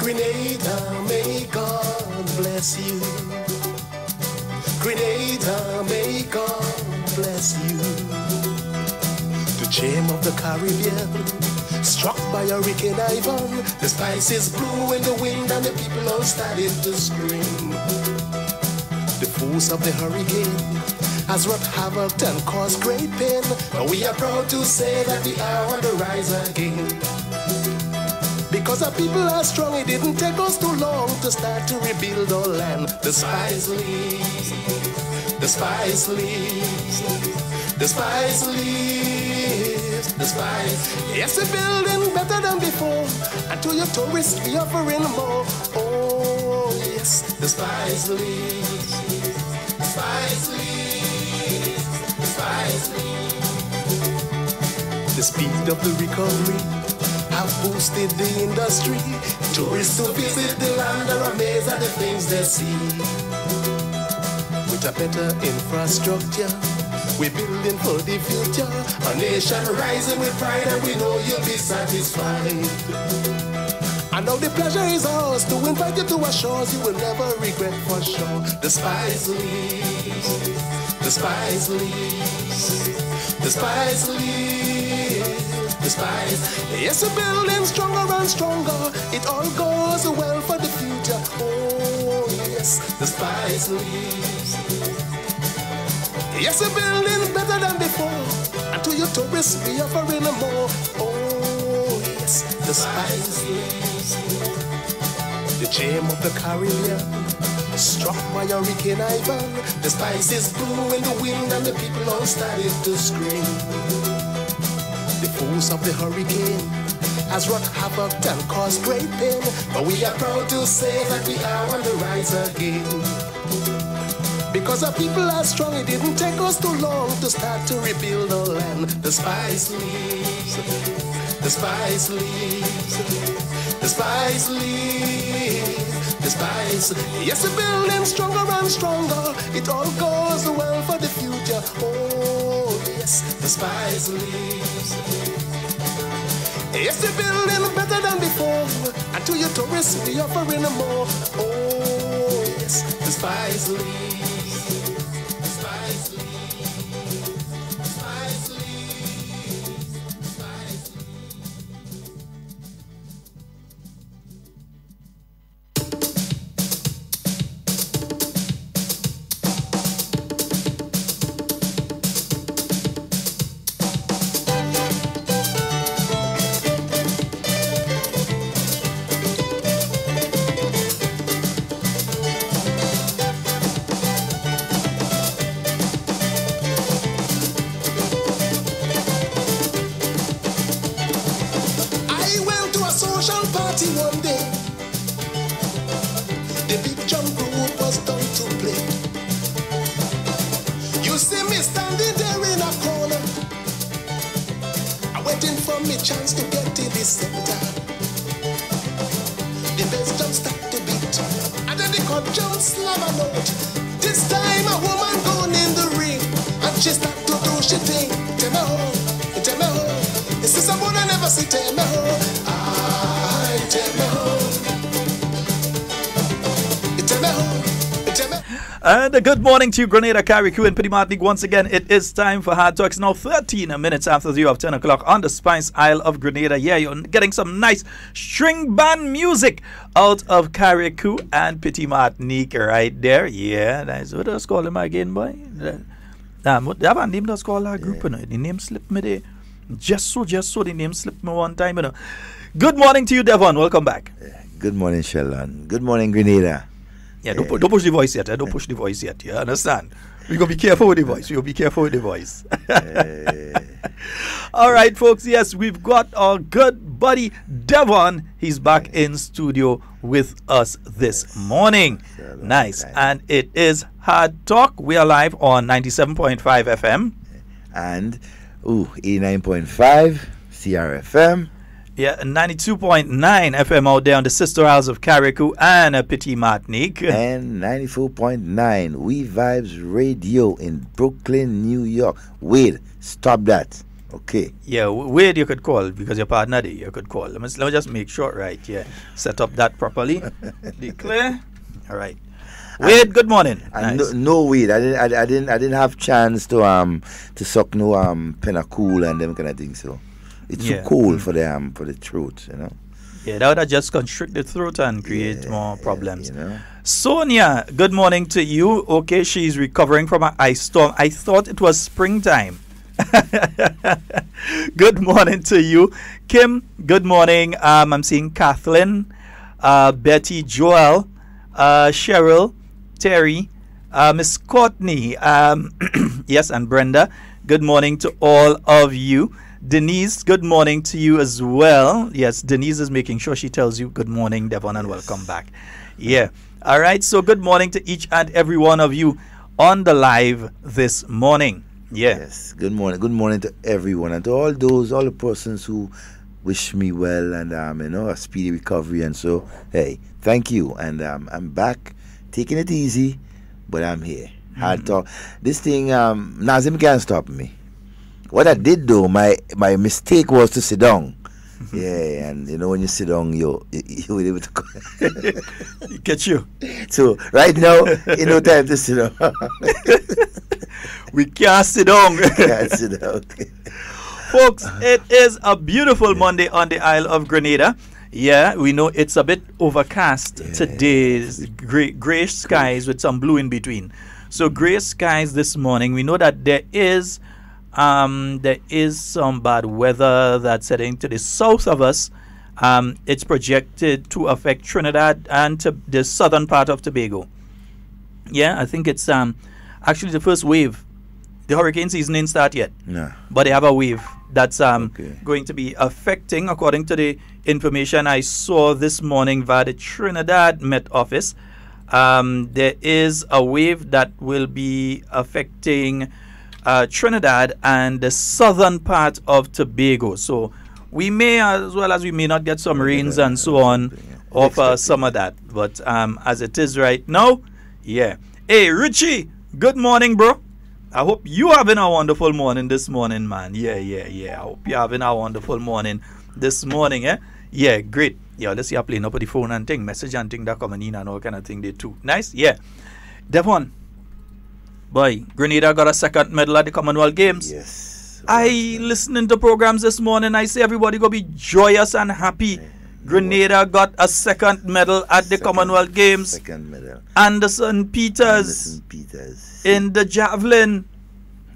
Grenada, may God bless you. Grenada, may God bless you. The gem of the Caribbean, struck by Hurricane Ivan. The spices blew in the wind and the people all started to scream. The force of the hurricane has wrought havoc and caused great pain. But we are proud to say that we are on the rise again. Because our people are strong, it didn't take us too long to start to rebuild our land. The spice leaves, the spice leaves, the spice leaves, the spice. Yes, we're building better than before, and to your tourists we offering more. Oh yes, the spice leaves, the spice leaves, the spice leaves. The speed of the recovery have boosted the industry. Tourists who visit the land are amazed at the things they see. With a better infrastructure, we're building for the future. A nation rising with pride, and we know you'll be satisfied. And now the pleasure is ours to invite you to our shores. You will never regret for sure. The spice leaves, the spice leaves, the spice leaves. The spice. Yes, we're building stronger and stronger. It all goes well for the future. Oh, yes, the spice leaves. Yes, we're building better than before. And to your tourists, we offering more. Oh, yes, the spice leaves. The gem of the Caribbean, struck by Hurricane Ivan. The spices blew in the wind and the people all started to scream. The force of the hurricane has wrought havoc and caused great pain. But we are proud to say that we are on the rise again. Because our people are strong, it didn't take us too long to start to rebuild our land. The spice leaves, the spice leaves, the spice leaves, the spice. Yes, we're building stronger and stronger. It all goes well for the future. Oh, yes, the spice leaves. Yes, we're building better than before, and to your tourists we offering more. Oh yes, the spice leaves, the spice leaves, the spice leaves, the spice one day, the big jump group was done to play. You see me standing there in a corner, I'm waiting for me chance to get to the center. The bass jump start to beat, and then the chord jump slam a note. This time a woman gone in the ring, and she start to do she thing. Tell me how, tell me how. This is someone I never see. Tell me how. And a good morning to you, Grenada, Carriacou, and Petit Martinique. Once again, it is time for Hard Talks. Now 13 minutes after the hour of 10 o'clock on the Spice Isle of Grenada. Yeah, you're getting some nice string band music out of Carriacou and Petit Martinique right there. Yeah, that's what I call them again, boy. What have I named us call our group? The name slipped me there. Just so the name slipped me one time. Good morning to you, Devon. Welcome back. Good morning, Sheldon. Good morning, Grenada. Yeah, don't push the voice yet. Don't push the voice yet. You understand? We're going to be careful with the voice. We'll be careful with the voice. All right, folks. Yes, we've got our good buddy, Devon. He's back in studio with us this morning. Nice. And it is Hard Talk. We are live on 97.5 FM. And 89.5 CRFM. Yeah, 92.9 FM out there on the Sister Isles of Carriacou and Petit Martinique. And 94.9 We Vibes Radio in Brooklyn, New York. Wait, stop that. Okay. Yeah, Wade you could call because your partner there, you could call. Let me just make sure, right? Yeah, set up that properly. Declare. All right. Wade, good morning. And Nice. no weed. I didn't have chance to suck no Pennacool and them kind of things. So it's Yeah. too cold for the throat, you know. Yeah, that would have just constrict the throat and create more problems. You know. Sonia, good morning to you. Okay, she's recovering from an ice storm. I thought it was springtime. Good morning to you. Kim, good morning. I'm seeing Kathleen, Betty, Joel, Cheryl, Terry, Miss Courtney, yes, and Brenda. Good morning to all of you. Denise, good morning to you as well. Yes, Denise is making sure she tells you good morning, Devon, and welcome back. Yeah. All right. So good morning to each and every one of you on the live this morning. Yeah. Yes. Good morning. Good morning to everyone and to all the persons who wish me well and a speedy recovery. And so, hey, thank you. And I'm back, taking it easy, but I'm here. Hard talk. This thing, Nazim can't stop me. What I did though, my mistake was to sit down. Yeah, and when you sit down, you will able to Get you. So right now, no time to sit down. We can't sit down. Can't sit down. Folks, it is a beautiful Monday on the Isle of Grenada. Yeah, we know it's a bit overcast today. Gray skies with some blue in between. So gray skies this morning. We know that there is some bad weather that's heading to the south of us. It's projected to affect Trinidad and to the southern part of Tobago. Yeah, I think it's actually the first wave. The hurricane season ain't started yet. No. But they have a wave that's going to be affecting, according to the information I saw this morning via the Trinidad Met Office. There is a wave that will be affecting Trinidad and the southern part of Tobago. So we may, as well as we may not get some rains and so on off some of that. But as it is right now, yeah. Hey, Richie, good morning, bro. I hope you having a wonderful morning this morning, man. Yeah. I hope you're having a wonderful morning this morning, eh? Yeah, great. Yeah, let's see, I'm playing up with the phone and thing, message and thing that coming in and all kind of thing there too. Nice, yeah. Devon, boy, Grenada got a second medal at the Commonwealth Games. Yes. I listening to programs this morning. I say everybody gonna be joyous and happy. Grenada got a second medal at the Commonwealth Games. Second medal. Anderson Peters in the javelin,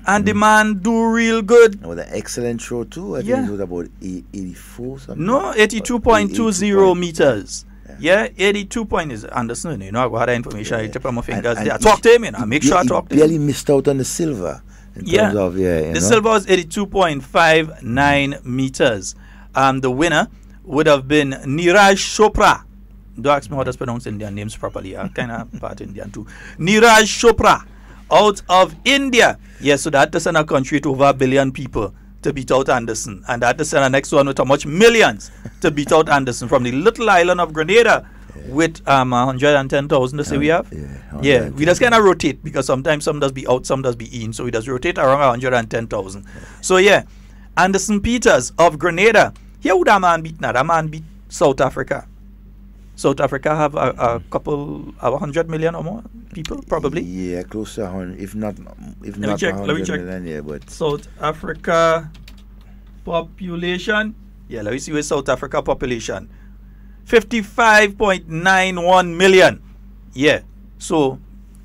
and the man do real good. With an excellent throw too. I think it was about 84 something. No, 82.20 meters. Yeah, 82 point is Anderson. I got that information. I tip on my fingers. I talk to him, make sure I talk to him. Barely missed out on the silver. In terms of, the silver was 82.59 meters. The winner would have been Niraj Chopra. Don't ask me how to pronounce Indian names properly. I'm kind of part Indian too. Niraj Chopra out of India. Yes, so that is in a country to over 1 billion people to beat out Anderson. And that is in the next one with how much millions to beat out Anderson from the little island of Grenada with 110,000 to say we have. Yeah, we just kind of rotate because sometimes some does be out, some does be in. So we just rotate around 110,000. So yeah, Anderson Peters of Grenada. Here would that man beat now? That man beat South Africa. South Africa have a couple, 100 million or more people, probably. Yeah, close to 100, if not Let me check. million, yeah, but South Africa population. Yeah, let me see where South Africa population. 55.91 million. Yeah. So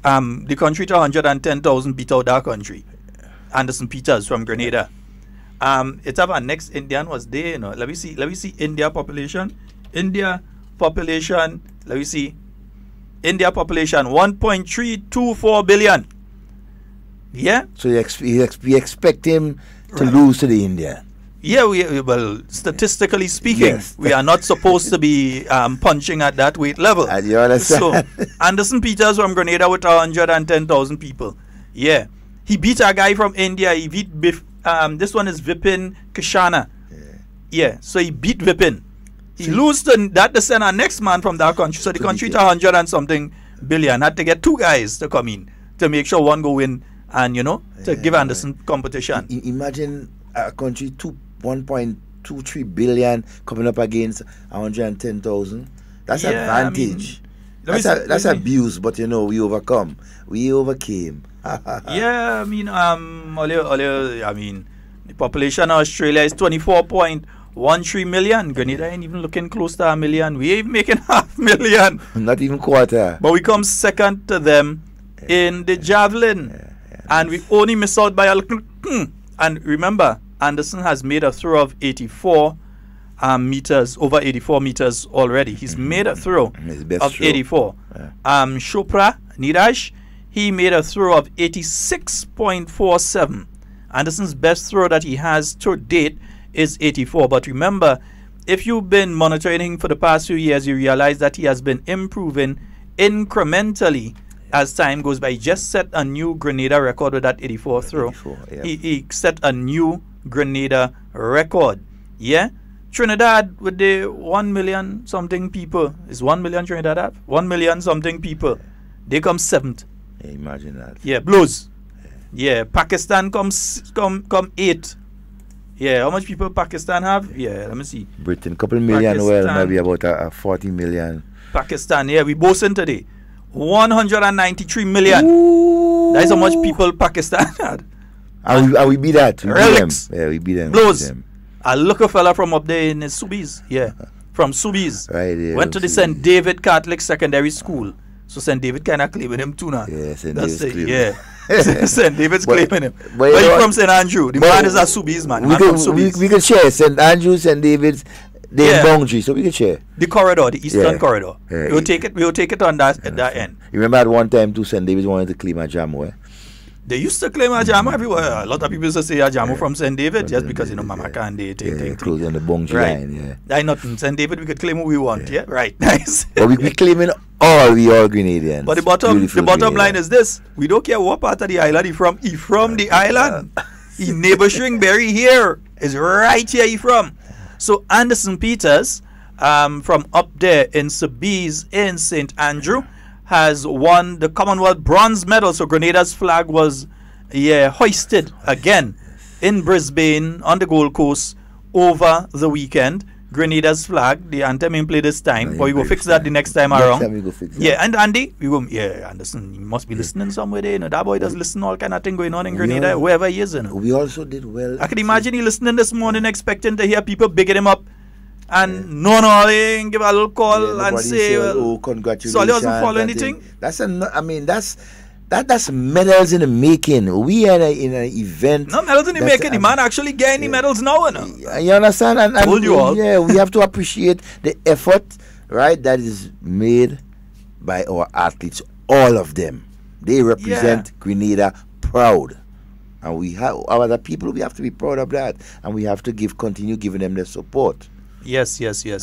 the country to 110,000 beat out that country. Anderson Peters from Grenada. It's our next Indian was there, Let me see India population. India population, let me see. India population 1.324 billion. Yeah. So you expect him to lose to the Indian. Yeah, well, statistically speaking, we are not supposed to be punching at that weight level. You understand? So, Anderson Peters from Grenada with 110,000 people. Yeah. He beat a guy from India. He beat this one is Vipin Kishana. Yeah, so he beat Vipin. He lose to that the center next man from that country. So the country to 100 and something billion had to get two guys to come in to make sure one go win and to give Anderson competition. Imagine a country 1.23 billion coming up against 110,000. That's advantage. That's abuse, but you know, we overcome. We overcame. Yeah, I mean, the population of Australia is 24.13 million. Grenada ain't even looking close to a million. We ain't making 500,000. Not even quarter. But we come second to them in the javelin. And we only miss out by a little. And remember, Anderson has made a throw of 84 meters, over 84 meters already. He's made a throw of 84. Chopra, Niraj, he made a throw of 86.47. Anderson's best throw that he has to date is 84. But remember, if you've been monitoring him for the past few years, you realize that he has been improving incrementally as time goes by. He just set a new Grenada record with that 84 throw. 84, yeah. He set a new Grenada record. Yeah? Trinidad with the 1 million something people. Is 1 million Trinidad have? 1 million something people. They come 7th. Yeah, imagine that. Yeah, Blues. Yeah, Pakistan come 8th. Yeah, how much people Pakistan have? Yeah, let me see. Britain, couple million, Pakistan, well, maybe about 40 million. Pakistan, yeah, we boasting today. 193 million. Ooh. That is how much people Pakistan had. And we beat that. We Relics. beat them. Yeah, we beat them. Blues. I look a fella from up there in the Subies. Yeah, from Subies. Right, yeah, went to the St. David Catholic Secondary School. So St. David kind of claiming him too now. Yeah, St. David's claiming. Yeah. St. David's claiming him. But he's from St. Andrew. The man is a Subies man. We could share St. Andrew, St. David's. They're boundary, so we can share. The corridor, the eastern corridor. Yeah. We'll take it on that at that end. You remember at one time too, St. David's wanted to claim a Jamo, eh? They used to claim a Jamo everywhere. A lot of people used to say a Jamo from St. David just because, you know, Mama can't they take close on the boundary line, yeah. I nothing. St. David, we could claim who we want, yeah? Right, nice. But we claiming we all Grenadians. But the bottom line is this. We don't care what part of the island he from. He from the island. He neighbor Shringberry here. Is right here he from. So Anderson Peters, from up there in Sobeys in St. Andrew, has won the Commonwealth bronze medal. So Grenada's flag was hoisted again in Brisbane on the Gold Coast over the weekend. Grenada's flag, the anthem in play this time, but we will fix that the next time around. And Andy, Anderson, he must be listening somewhere there. You know, that boy does listen all kind of thing going on in Grenada, wherever he is. You know. We also did well. I can imagine he listening this morning expecting to hear people bigging him up. And no, give a little call and say, well, congratulations. So he doesn't follow anything? That's medals in the making. We had in an event. No medals in the making. The man actually getting the medals now. You understand? And told you all. Yeah, we have to appreciate the effort, right, that is made by our athletes. All of them. They represent Grenada proud. And we have our other people, we have to be proud of that. And we have to continue giving them the support. Yes.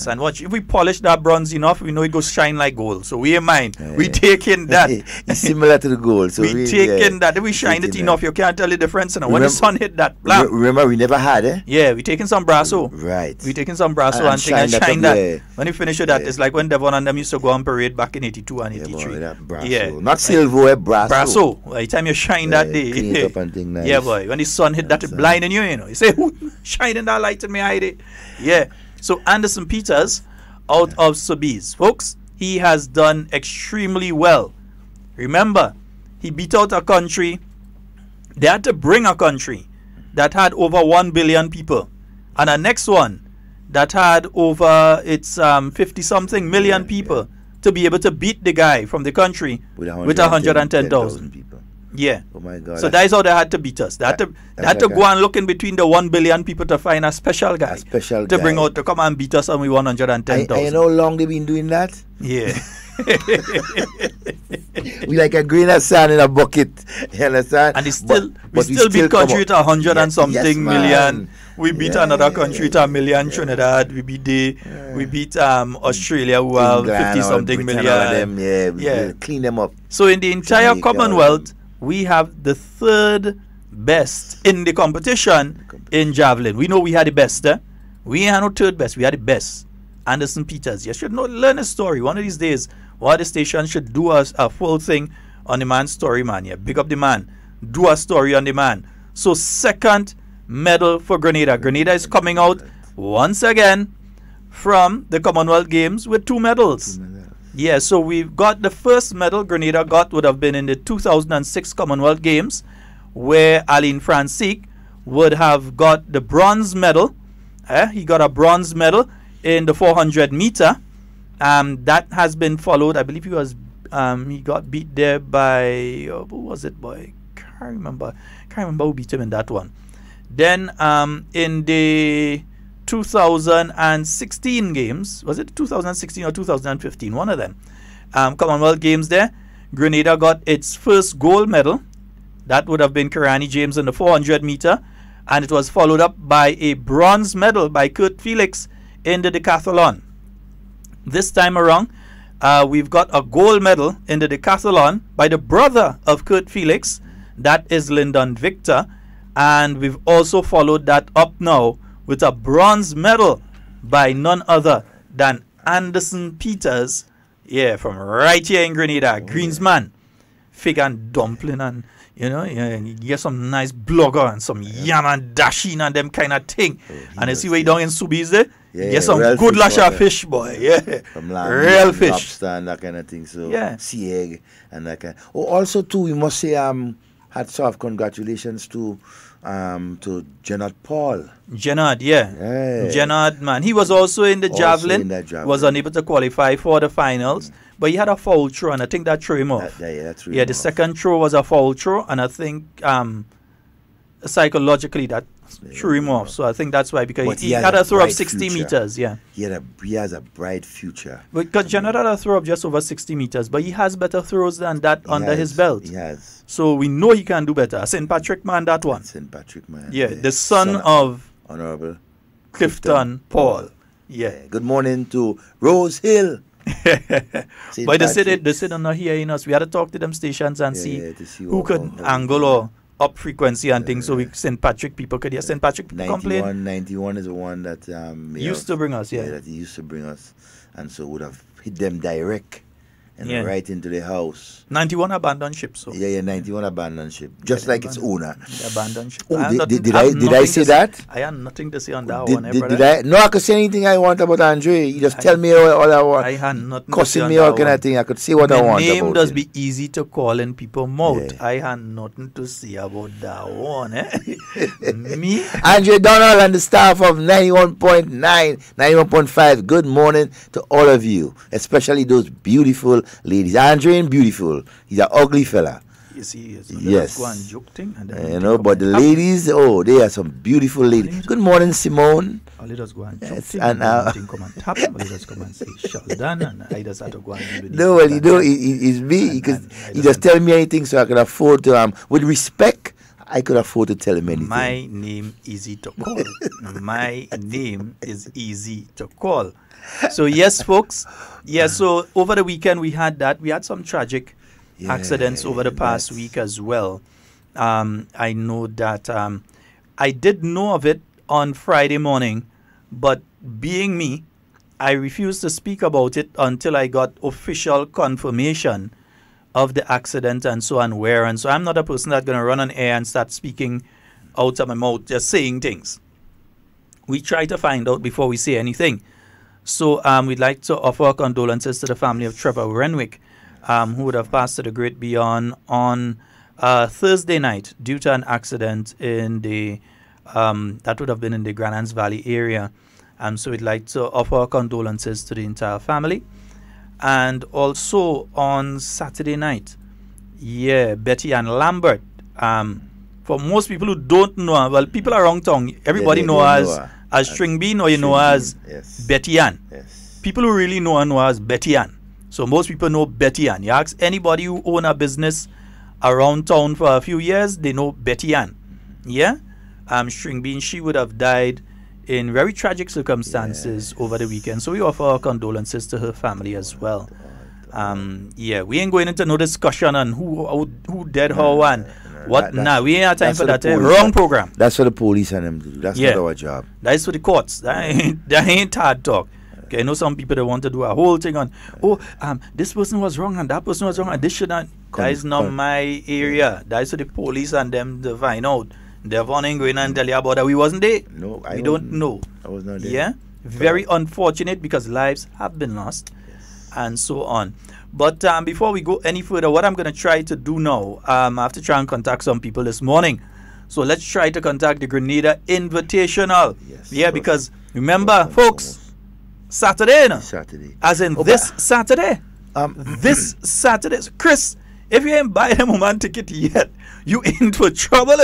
And watch, if we polish that bronze enough, we know it goes shine like gold. So we ain't mind. We taking that. It's similar to the gold. So we taking that. If we shine it enough, you can't tell the difference. And when the sun hit that, blam. Remember, we never had, eh? Yeah, we taking some brasso. Right. We taking some brasso and shine that. When you finish with that, it's like when Devon and them used to go on parade back in 82 and 83. Not silver, brasso. Brasso. By the time you shine that day. Clean it up and thing nice. Yeah, boy. When the sun hit that, it blinding you, you know. You say, shining that light in me, hide. Yeah. So Anderson Peters out of Sobeys. Folks, he has done extremely well. Remember, he beat out a country. They had to bring a country that had over 1 billion people. And a next one that had over 50-something million people to be able to beat the guy from the country with 110,000 people. Yeah. Oh my God. So that is how they had to beat us. They had to go and look in between the 1 billion people to find a special guy. To bring out to come and beat us, and we 110,000. I know how long they've been doing that? Yeah. We like a grain of sand in a bucket. You understand? And we still beat country with 100 and something million. We beat another country with 1 million. Trinidad. We beat Australia, who have 50-something million. We clean them up. So in the entire Commonwealth, we have the third best in the competition in javelin. We know we had the best. We had no third best. We had the best. Anderson Peters. You should learn a story. One of these days, one of the stations should do a full thing on the man's story, man. Yeah, big up the man. Do a story on the man. So second medal for Grenada. Grenada is coming out once again from the Commonwealth Games with 2 medals. Yeah, so we've got the first medal Grenada got would have been in the 2006 Commonwealth Games, where Aline Francique would have got the bronze medal. He got a bronze medal in the 400 meter. That has been followed. I believe he got beat there by who was it, boy? Can't remember who beat him in that one. Then in the 2016 games, was it 2016 or 2015? One of them. Commonwealth Games there, Grenada got its first gold medal. That would have been Kirani James in the 400 meter, and it was followed up by a bronze medal by Kurt Felix in the decathlon. This time around, we've got a gold medal in the decathlon by the brother of Kurt Felix, that is Lyndon Victor, and we've also followed that up now with a bronze medal by none other than Anderson Peters, from right here in Grenada, Greensman, fig and dumpling, and you get some nice blogger and some yam and dashing and them kind of thing. And you see where you down in Subies there? You get some good lasher fish, boy. From real fish. Lobster and that kind of thing. So sea egg and that kind. Also too, we must say hats off, congratulations to Jenard Paul. Jenard, Jenard, man. He was also in the javelin. Was unable to qualify for the finals. But he had a foul throw, and I think that threw him off. The second throw was a foul throw, and I think psychologically that threw him off. So I think that's why, because he had a throw of 60 meters. Yeah. He has a bright future. Because Jenard had a throw of just over 60 meters, but he has better throws than that under his belt. He has. So we know he can do better. St. Patrick man, that one. St. Patrick man. Yeah, the son of Honorable Clifton Paul. Yeah. Good morning to Rose Hill. But they said they're not hearing us. We had to talk to them stations and see who could angle or up frequency and things, so we St. Patrick people could hear. St. Patrick people complain. 91 is the one that used to bring us, that he used to bring us, and so would have hit them direct and right into the house. 91 abandoned ship, so 91 abandoned ship, just like its owner. Abandoned ship. Did I say that? I had nothing to say on that one. No, I could say anything I want about Andre. You just tell me all I want. I had nothing to say on me all kind of thing. I could say what I want. The name about does it. be easy to call in people mouth. I had nothing to say about that one. Me, Andre Donald and the staff of 91.9, 91.5. Good morning to all of you, especially those beautiful ladies. Andre ain't beautiful. He's an ugly fella. Yes. Go and joke thing, and but the ladies, they are some beautiful ladies. Good morning, Simone. Let us go and joke thing, and come and tap. Let us come and say Sheldon, and I just have to go and do no, well, it's me, because he just tell me anything, so I can afford to, with respect, I could afford to tell him anything. My name easy to call. My name is easy to call. So yes, folks. So over the weekend we had that. We had some tragic accidents over the past week as well. I know that I did know of it on Friday morning, but being me, I refused to speak about it until I got official confirmation of the accident and so on, where. And so I'm not a person that's going to run on air and start speaking out of my mouth, just saying things. We try to find out before we say anything. So we'd like to offer our condolences to the family of Trevor Renwick, who would have passed to the great beyond on Thursday night due to an accident in the that would have been in the Grand Anse Valley area. So we'd like to offer our condolences to the entire family. And also on Saturday night, Betty Ann Lambert. For most people who don't know her, well, people around town, everybody know her as String Bean, or know her as Betty Ann. People who really know her as Betty Ann. So most people know Betty Ann. You ask anybody who own a business around town for a few years, they know Betty Ann. String Bean, she would have died in very tragic circumstances over the weekend. So we offer our condolences to her family as well. We ain't going into no discussion on who dead how and what. We ain't have time for that. Wrong program. That's for the police and them to do. That's not our job. That's for the courts. That ain't hard talk. Okay, I know some people that want to do a whole thing on, this person was wrong and that person was wrong and this should not. That is not my area. That is for the police and them to find out. Devon ain't going and tell you about that. We wasn't there. No, we don't know. I was not there. Yeah, very unfortunate because lives have been lost, and so on. But before we go any further, what I'm going to try to do now, I have to try and contact some people this morning. So let's try to contact the Grenada Invitational. Yes. Yeah, because remember, folks, Saturday, no? Saturday. As in this Saturday. This Saturday. So Chris, if you ain't buy them a man ticket yet, you in for trouble.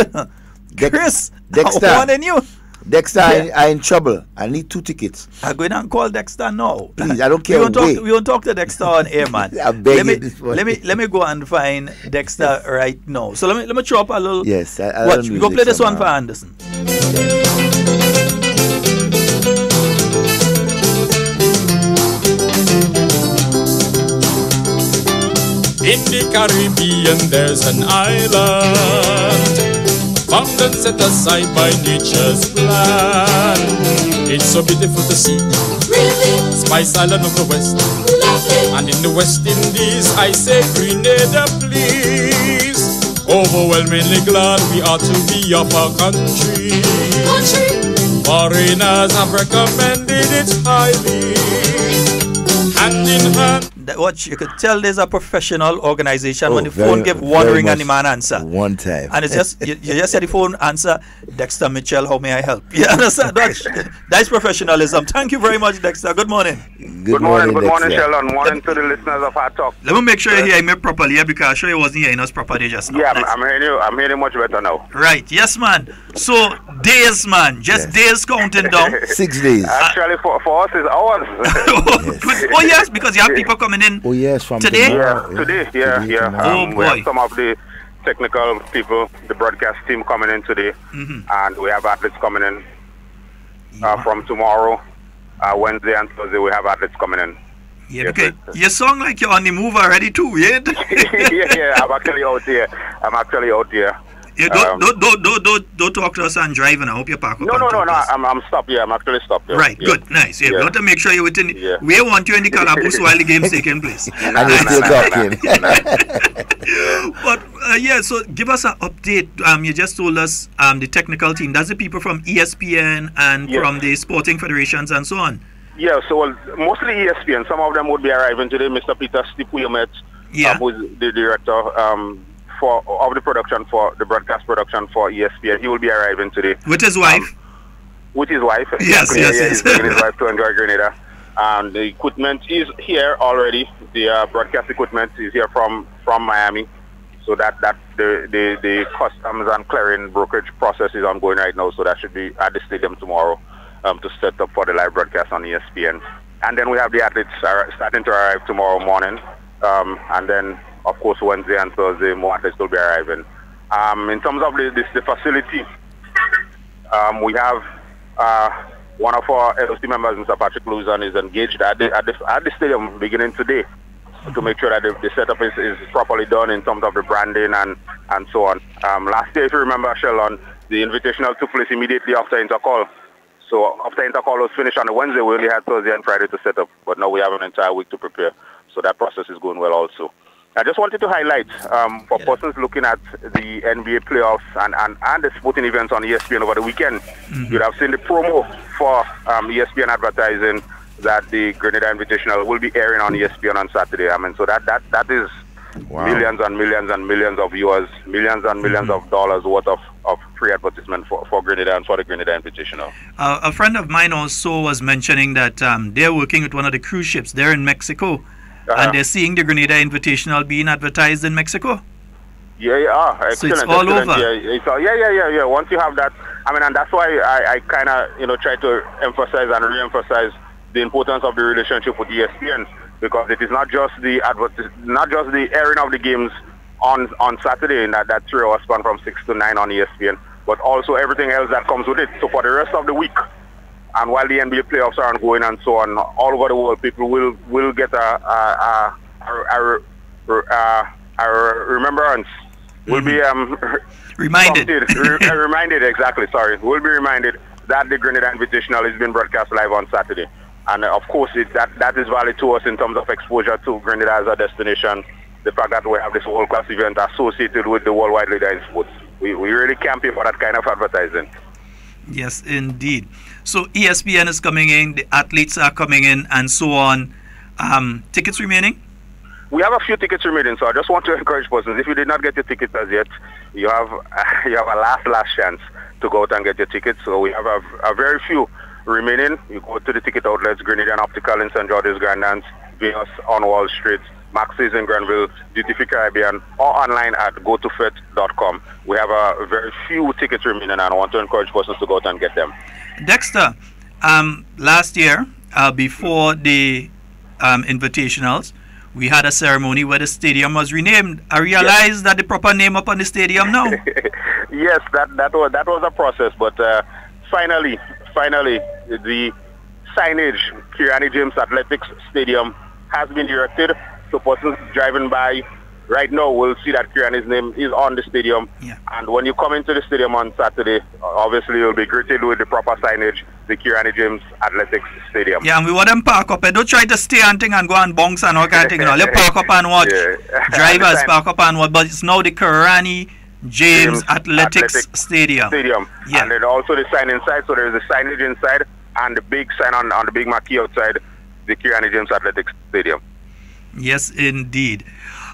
Chris, Dexter. I warning you. Dexter, I'm in trouble. I need 2 tickets. I'm going to call Dexter now. Please, I don't care. We won't talk to Dexter on air, man. I'm begging this morning. let me go and find Dexter right now. So let me chop a little. Yes, watch. We go play this one for Anderson. In the Caribbean, there's an island found and set aside by nature's plan. It's so beautiful to see. Really? Spice Island of the West. Lovely. And in the West Indies, I say Grenada, please. Overwhelmingly glad we are to be of our country. Foreigners have recommended it highly. Hand in hand. Watch, you could tell there's a professional organization when the very- phone give one very ring and much the man answer. One time. And it's just you just said the phone answer, Dexter Mitchell, how may I help? You understand? That's professionalism. Thank you very much, Dexter. Good morning. Good morning, Dexter. Sheldon. Morning to the listeners of Hard Talk. Let me make sure you hear me properly here because I'm sure you wasn't hearing us properly just now. Yeah, I'm hearing you. I'm hearing you much better now. Right, yes, man. So days, man, just days counting down. 6 days. Actually, for us, it's hours. Oh yes, because you have people coming in. Oh yes, from Today? tomorrow. Today, yeah. Oh, We boy. have some of the technical people, the broadcast team coming in today, and we have athletes coming in from tomorrow, Wednesday and Thursday. We have athletes coming in. Yeah, Yes, because sir. you sound like you're on the move already too, yeah? yeah. I'm actually out here. You don't talk to us on driving. I hope you park up. No. and talk to us. I'm stopped. Yeah, I'm actually stopped. Yeah. Right, Yeah. good, nice. Yeah, we Yeah. want to make sure you're within. Yeah. We want you in the calaboose while the game's taking place. And you're still talking. But so give us an update. You just told us the technical team. That's the people from ESPN and Yes. from the sporting federations and so on. Yeah, so mostly ESPN. Some of them would be arriving today. Mr. Peter Stipuyamet, Yeah. who is the director of the production for the broadcast production for ESPN. He will be arriving today With his wife. with his wife. Yes. He's bringing his wife to enjoy Grenada. And the equipment is here already. The broadcast equipment is here from Miami. So that the customs and clearing brokerage process is ongoing right now. So that should be at the stadium tomorrow to set up for the live broadcast on ESPN. And then we have the athletes starting to arrive tomorrow morning. And then, of course, Wednesday and Thursday, more athletes will be arriving. In terms of the facility, we have one of our LOC members, Mr. Patrick Luzon, is engaged at the stadium beginning today to make sure that the setup is properly done in terms of the branding and so on. Last year, if you remember, Sheldon, the invitational took place immediately after Intercall. So after Intercall was finished on a Wednesday, we only had Thursday and Friday to set up, but now we have an entire week to prepare. So that process is going well also. I just wanted to highlight for persons looking at the NBA playoffs and the sporting events on ESPN over the weekend, you'd have seen the promo for ESPN advertising that the Grenada Invitational will be airing on ESPN on Saturday. I mean, so that is millions and millions and millions of viewers, millions and millions of dollars worth of free advertisement for Grenada and for the Grenada Invitational. A friend of mine also was mentioning that they're working with one of the cruise ships. They're in Mexico. And they're seeing the Grenada Invitational being advertised in Mexico. Yeah, excellent. So it's all excellent. over. Yeah. Once you have that, I mean, and that's why I kind of, try to emphasize and re-emphasize the importance of the relationship with ESPN, because it is not just the airing of the games on Saturday in that 3 hour span from 6 to 9 on ESPN, but also everything else that comes with it. So for the rest of the week, and while the NBA playoffs are ongoing and so on, all over the world, people will get a remembrance. Will be reminded. Reminded, exactly. Sorry, will be reminded that the Grenada Invitational is being broadcast live on Saturday, and of course, that is valid to us in terms of exposure to Grenada as a destination. The fact that we have this world-class event associated with the worldwide leader in sports. we really can't pay for that kind of advertising. Yes, indeed. So ESPN is coming in, the athletes are coming in, and so on. Tickets remaining? We have a few tickets remaining, so I just want to encourage persons, if you did not get your tickets as yet, you have a last chance to go out and get your tickets. So we have a very few remaining. You go to the ticket outlets, Grenadian Optical in St. George's, Grandlands, Venus on Wall Street, Max's in Granville, Duty Free Caribbean, or online at gotofit.com. We have a very few tickets remaining, and I want to encourage persons to go out and get them. Dexter, last year, before the invitationals, we had a ceremony where the stadium was renamed. I realized that the proper name up on the stadium now. Yes, that was a process, but finally, the signage, Kirani James Athletics Stadium, has been erected. So persons driving by right now will see that Kirani's name is on the stadium. Yeah. And when you come into the stadium on Saturday, obviously you'll be greeted with the proper signage, the Kirani James Athletics Stadium. Yeah, and we want them park up. Don't try to stay and thing and go and bounce and all kind of thing. No, let park up and watch. Yeah. Drivers park up and watch. But it's now the Kirani James Athletics Stadium. Yeah. And then also the sign inside. So there's the signage inside and the big sign on the big marquee outside the Kirani James Athletics Stadium. Yes, indeed.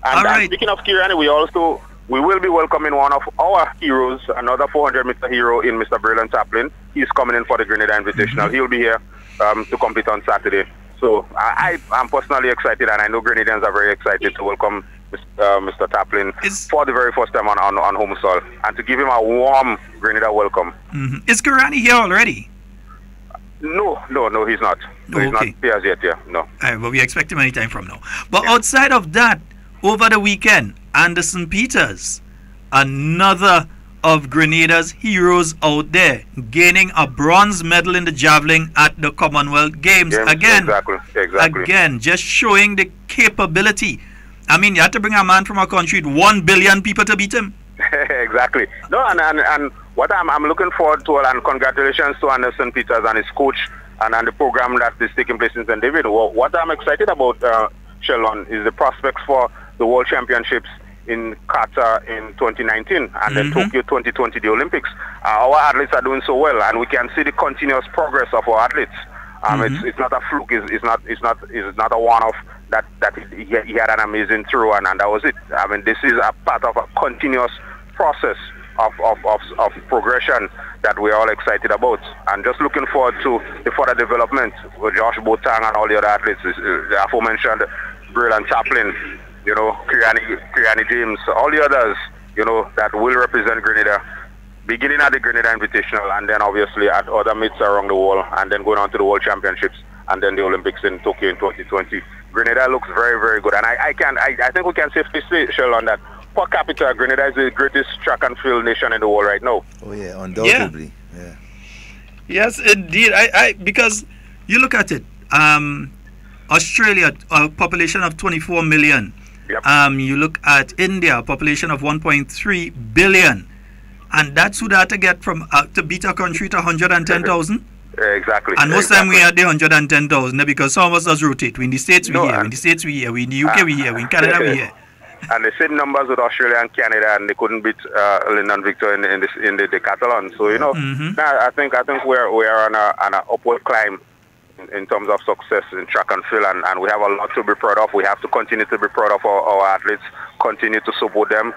And, all right. Speaking of Kirani, we will be welcoming one of our heroes, another 400-meter hero in Mr. Braylon Taplin. He's coming in for the Grenada Invitational. He'll be here to compete on Saturday. So I'm personally excited, and I know Grenadians are very excited to welcome Mr. Taplin for the very first time on home soil, and to give him a warm Grenada welcome. Is Kirani here already? No, he's not. No, he's not here as yet, yeah. No. All right, well, we expect him any time from now. But outside of that, over the weekend, Anderson Peters, another of Grenada's heroes out there, gaining a bronze medal in the javelin at the Commonwealth Games. Again, just showing the capability. I mean, you had to bring a man from a country with 1 billion people to beat him. Exactly. No, and what I'm looking forward to, and congratulations to Anderson Peters and his coach and the program that is taking place in St. David. What I'm excited about, Sheldon, is the prospects for the World Championships in Qatar in 2019 and then Tokyo 2020, the Olympics. Our athletes are doing so well, and we can see the continuous progress of our athletes. It's not a fluke. It's not a one-off that he had an amazing throw and that was it. I mean, this is a part of a continuous process of progression that we're all excited about, and just looking forward to the further development with Josh Botang and all the other athletes, the aforementioned Braylon Chaplin, Kirani James, all the others, that will represent Grenada, beginning at the Grenada Invitational and then obviously at other meets around the world, and then going on to the World Championships and then the Olympics in Tokyo in 2020. Grenada looks very, very good, and I think we can safely say, Sheldon, that per capita, Grenada is the greatest track and field nation in the world right now. Oh yeah, undoubtedly. Yeah. Yes, indeed. Because you look at it, Australia, a population of 24 million. Yep. You look at India, a population of 1.3 billion, and that's who they had to get from to beat a country to 110,000. Exactly. And most time we had the 110,000 because some of us does rotate. We in the States we here, we in the States we here, we in the UK we here, we in Canada we here. And the same numbers with Australia and Canada, and they couldn't beat Lyndon Victor in the decathlon. So I think we are on an upward climb in terms of success in track and field, and we have a lot to be proud of. We have to continue to be proud of our athletes, continue to support them.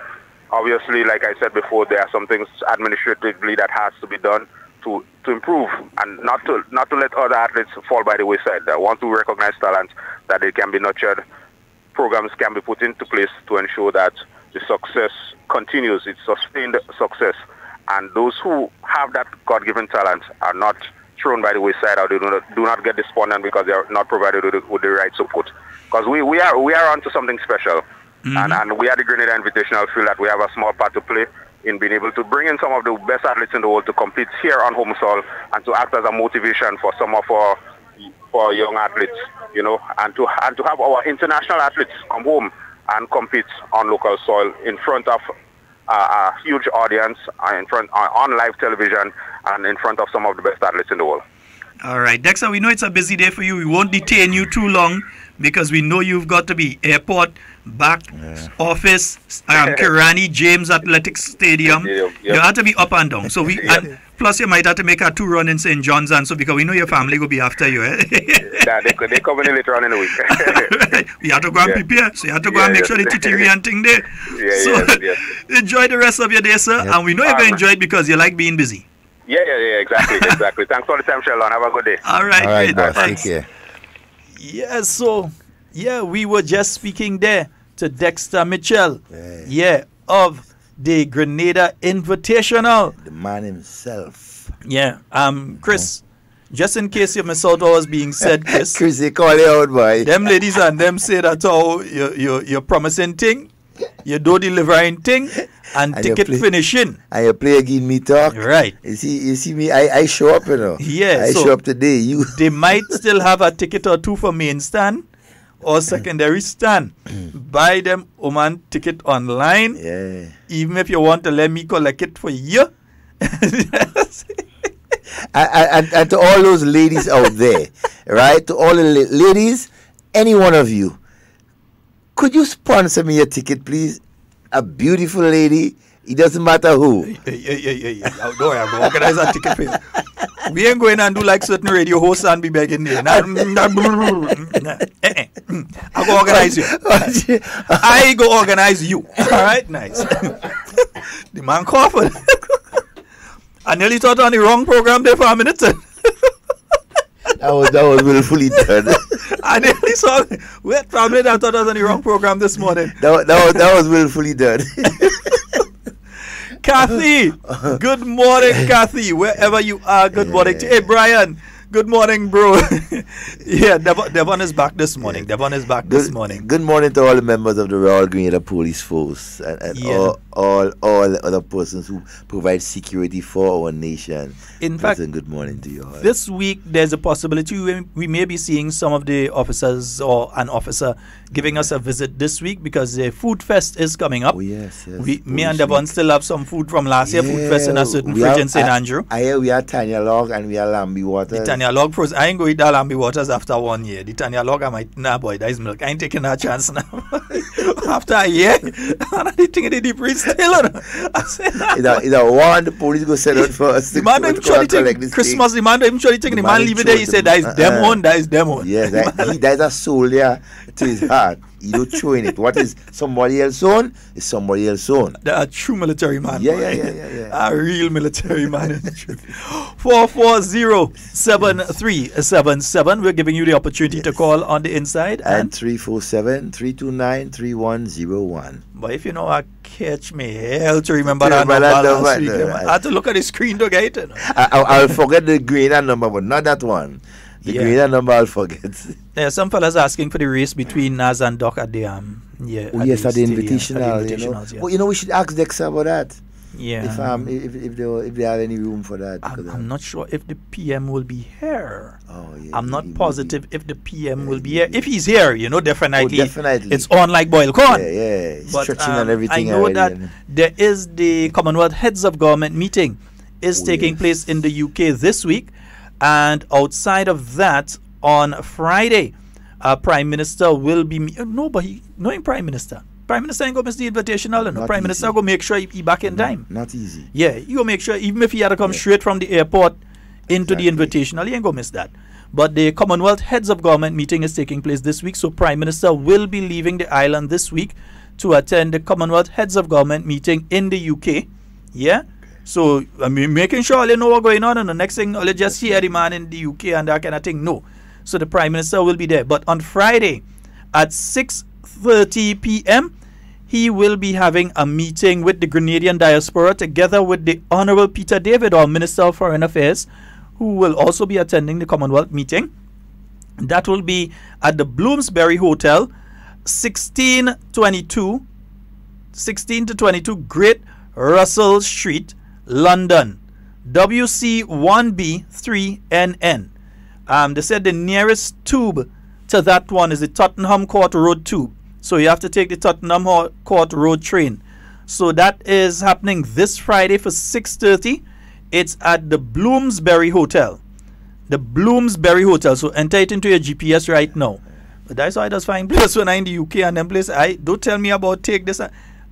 Obviously, like I said before, there are some things administratively that has to be done to improve, and not to let other athletes fall by the wayside. I want to recognize talent, that they can be nurtured. Programs can be put into place to ensure that the success continues, it's sustained success, and those who have that God-given talent are not thrown by the wayside, or they do not get despondent because they are not provided with the right support. Because we are onto something special, and we are the Grenada Invitational, feel that we have a small part to play in being able to bring in some of the best athletes in the world to compete here on home soil, and to act as a motivation for some of our young athletes, and to have our international athletes come home and compete on local soil in front of a huge audience, on live television, and in front of some of the best athletes in the world. All right, Dexter, we know it's a busy day for you. We won't detain you too long because we know you've got to be airport, back, office, Kirani James Athletics Stadium. You have to be up and down. So and plus you might have to make a 2-run in St. John's, and so because we know your family will be after you. Yeah, they come in later on in the week. We have to go and prepare. So you have to go and make sure the titiri and thing there. Enjoy the rest of your day, sir. And we know you're going to enjoy it because you like being busy. Yeah, exactly. Thanks for the time, Sheldon. Have a good day. All right, boss. Take care. Yeah, so, we were just speaking there to Dexter Mitchell. Of the Grenada Invitational. The man himself. Yeah, Chris, just in case you missed out what was being said, Chris. Chris, they call you out, boy. Them ladies and them say that you're promising thing, you do delivering thing, and ticket finishing. And you play again me talk. Right. You see me, I show up, you know. Yeah. I show up today. They might still have a ticket or two for main stand or secondary stand. Buy them Oman ticket online. Yeah. Even if you want to let me collect it for you. and to all those ladies out there, right? To all the ladies, any one of you, could you sponsor me a ticket, please? A beautiful lady. It doesn't matter who. Yeah. Don't worry, I'm going to organize a ticket for you. We ain't going and do like certain radio hosts and be begging there. I'm going to organize you. I go organize you. All right, nice. The man coughing. I nearly thought on the wrong program there for a minute. That was willfully done. I nearly saw wait for a minute. I thought I was on the wrong program this morning. That was willfully done. Kathy, good morning, Kathy. Wherever you are, good morning. Hey, Brian, good morning, bro. Devon is back this morning. Good morning to all the members of the Royal Grenada Police Force and all the other persons who provide security for our nation. In fact, good morning to you all. This week, there's a possibility we may be seeing some of the officers or an officer giving us a visit this week because the Food Fest is coming up. Oh, yes. Me and Devon still have some food from last year, Food Fest in a certain fridge in St. Andrew. I hear we are Tanya Log and we are Lambi Waters. The Tanya Log frozen. I ain't going to eat that Lambi Waters after 1 year. The Tanya Log, I might, boy, that is milk. I ain't taking that chance now. After a year, I'm thinking in the deep freeze still. I said, it's a one, the police go send out for us. The man don't even take Christmas, the man don't even take the man leave it there. He said, that is them own, that is them own. Yes, that is a soldier to his heart. You don't throw in it. What is somebody else's own is somebody else's own. They're a true military man. Yeah. A real military man. 440-7377. We're giving you the opportunity to call on the inside. And 347-329-3101. But if you know, I catch me hell to remember that number last week. I had to look at the screen to get it. I'll forget the Grenada number, but not that one. The Grenada number I'll forget. There are some fellas asking for the race between Naz and Doc at the at the Invitational. But we should ask Dexter about that. Yeah. If they have any room for that. I'm not sure if the PM will be here. Oh, yeah, I'm not positive if the PM will be here. If he's here, definitely. Definitely. It's on like boiled corn. Yeah. Stretching and everything. I know that there is the Commonwealth Heads of Government meeting is taking place in the UK this week. And outside of that, on Friday, Prime Minister will be... knowing Prime Minister. Prime Minister ain't going to miss the invitational. Prime Minister going to make sure he back in time. Not easy. Yeah, he going to make sure, even if he had to come straight from the airport into the invitational, he ain't going to miss that. But the Commonwealth Heads of Government meeting is taking place this week, so Prime Minister will be leaving the island this week to attend the Commonwealth Heads of Government meeting in the UK. Yeah? So, making sure all you know what's going on, and the next thing, all you just hear the man in the UK and that kind of thing. No. So, the Prime Minister will be there. But on Friday at 6:30 p.m., he will be having a meeting with the Grenadian diaspora together with the Honorable Peter David, our Minister of Foreign Affairs, who will also be attending the Commonwealth meeting. That will be at the Bloomsbury Hotel, 1622 Great Russell Street, London, WC1B3NN. They said the nearest tube to that one is the Tottenham Court Road tube. So you have to take the Tottenham Court Road train. So that is happening this Friday for 6:30. It's at the Bloomsbury Hotel. The Bloomsbury Hotel. So enter it into your GPS right now. But that's why I just find place when I'm in the UK and then place. I don't tell me about take this.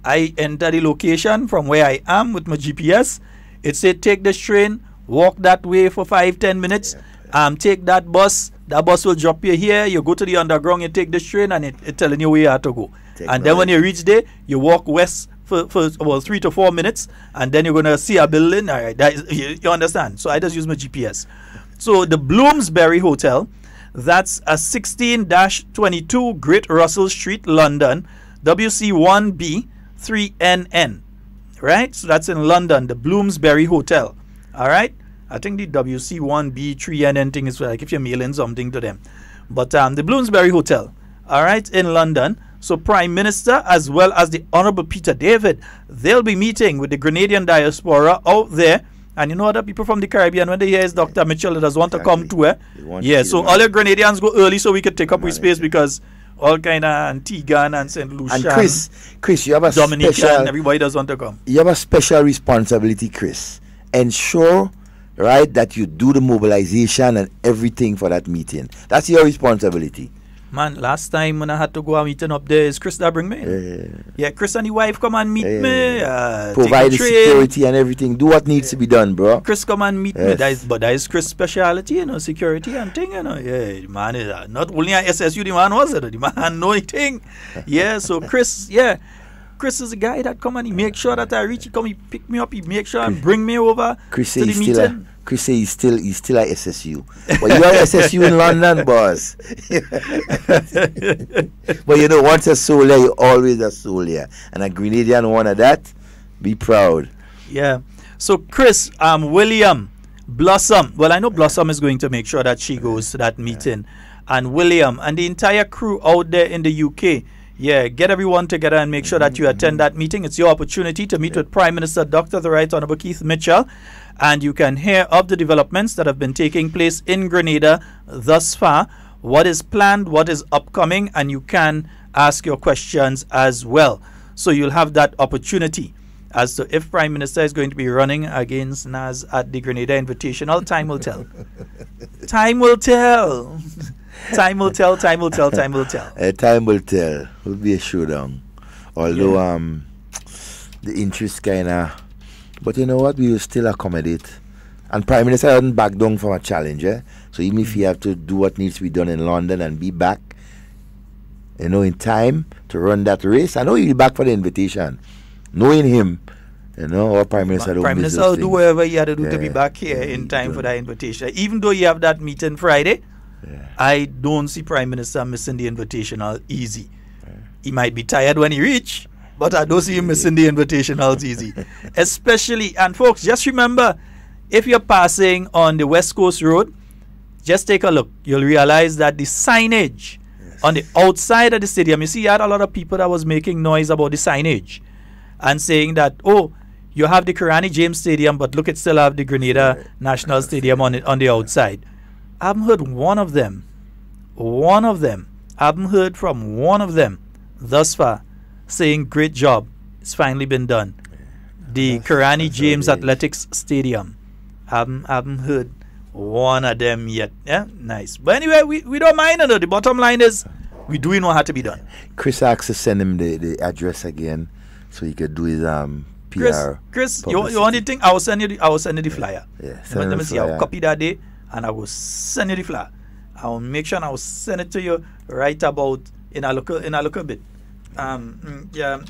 I enter the location from where I am with my GPS. It said take this train, walk that way for 5-10 minutes, take that bus. That bus will drop you here. You go to the underground, you take this train, and it telling you where you have to go. And then when you reach there, you walk west for about 3 to 4 minutes, and then you're gonna see a building. All right, you understand? So I just use my GPS. So the Bloomsbury Hotel, that's a 16-22 Great Russell Street, London, WC1B 3NN. Right? So that's in London, the Bloomsbury Hotel. All right? I think the WC1B 3NN thing is like if you're mailing something to them. But the Bloomsbury Hotel, all right, in London. So Prime Minister as well as the Honorable Peter David, they'll be meeting with the Grenadian diaspora out there. And you know other people from the Caribbean, when they hear is Dr. Mitchell, they just want to come to it. Yeah, so all your Grenadians go early so we could take up with space because all kind of Antigua and St. Lucia. And Chris, you have a Dominican, special, everybody does want to come. You have a special responsibility, Chris. Ensure, right, that you do the mobilization and everything for that meeting. That's your responsibility. Man, last time when I had to go a meeting up there, is Chris that bring me? Yeah, Chris and the wife come and meet me. Provide the security and everything. Do what needs to be done, bro. Chris come and meet me. But that is Chris' speciality, you know, security and thing, you know. Yeah, the man is not only an SSU, the man was it. The man know anything. Yeah, so Chris, Chris is a guy that come and he make sure that I reach. He come, he pick me up, he make sure and bring me over Chris to the meeting. Chris say he's still at SSU. But you are SSU in London, boss. But you know, once a soul there, you always a soul here. And a Grenadian one of that, be proud. Yeah. So Chris, William, Blossom. Well, I know Blossom is going to make sure that she goes to that meeting. And William and the entire crew out there in the UK. Yeah, get everyone together and make sure that you attend that meeting. It's your opportunity to meet with Prime Minister Dr. the Right Honourable Keith Mitchell, and you can hear of the developments that have been taking place in Grenada thus far, what is planned, what is upcoming, and you can ask your questions as well. So you'll have that opportunity as to if Prime Minister is going to be running against Naz at the Grenada Invitational. Time will tell. Time will tell. Time will tell, time will tell, time will tell. Time will tell. It will be a showdown. Although the interest kind of... But you know what? We will still accommodate. And Prime Minister hasn't backed down from a challenge. So even if you have to do what needs to be done in London and be back, you know, in time to run that race, I know he'll be back for the invitation. Knowing him, you know, our Prime Minister will do whatever he had to do to be back here in time for that invitation. Even though you have that meeting Friday, I don't see Prime Minister missing the invitational easy. He might be tired when he reach, but I don't see him missing the invitationals easy. Especially, and folks, just remember, if you're passing on the West Coast Road, just take a look. You'll realize that the signage on the outside of the stadium, you see, you had a lot of people that was making noise about the signage and saying that, oh, you have the Karani James Stadium, but look, it still have the Grenada National Stadium on the outside. I haven't heard one of them. I haven't heard from one of them thus far saying great job. It's finally been done. The Karani James Athletics Stadium. I haven't heard one of them yet. Yeah, nice. But anyway, we don't mind it. The bottom line is we doing what had to be done. Chris asked to send him the address again so he could do his PR. Chris, you want the thing? I will send you the flyer. Yeah, let me see. I'll copy that day and I will send you the flyer. I will make sure and I will send it to you right about in a little bit. Yeah.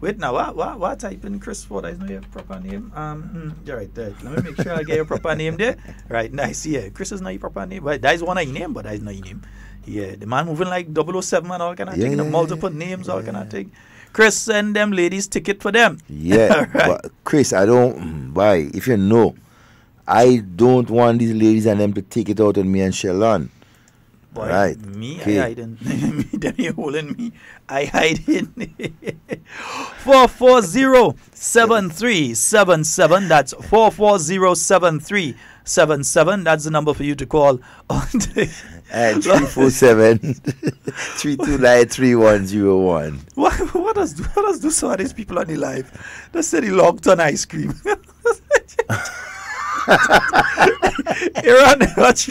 Wait now, what type in Chris? What is not your proper name? Yeah, right there. Let me make sure I get your proper name there. Right, nice. Yeah, Chris is not your proper name. But that is one of your name, but that is not your name. Yeah, the man moving like 007 and all kind of thing. Multiple names, all kind of thing. Chris, send them ladies ticket for them. Yeah, right. But Chris, I don't. Why? If you know, I don't want these ladies and them to take it out on me and Sheldon. Boy, right. Me, okay. I hide in. Them you holding me. I hide in. 440-7377. That's 440-7377. That's the number for you to call on and 347-329-3101. What does do some of these people on the live? They say they logged on ice cream. Aaron, watch.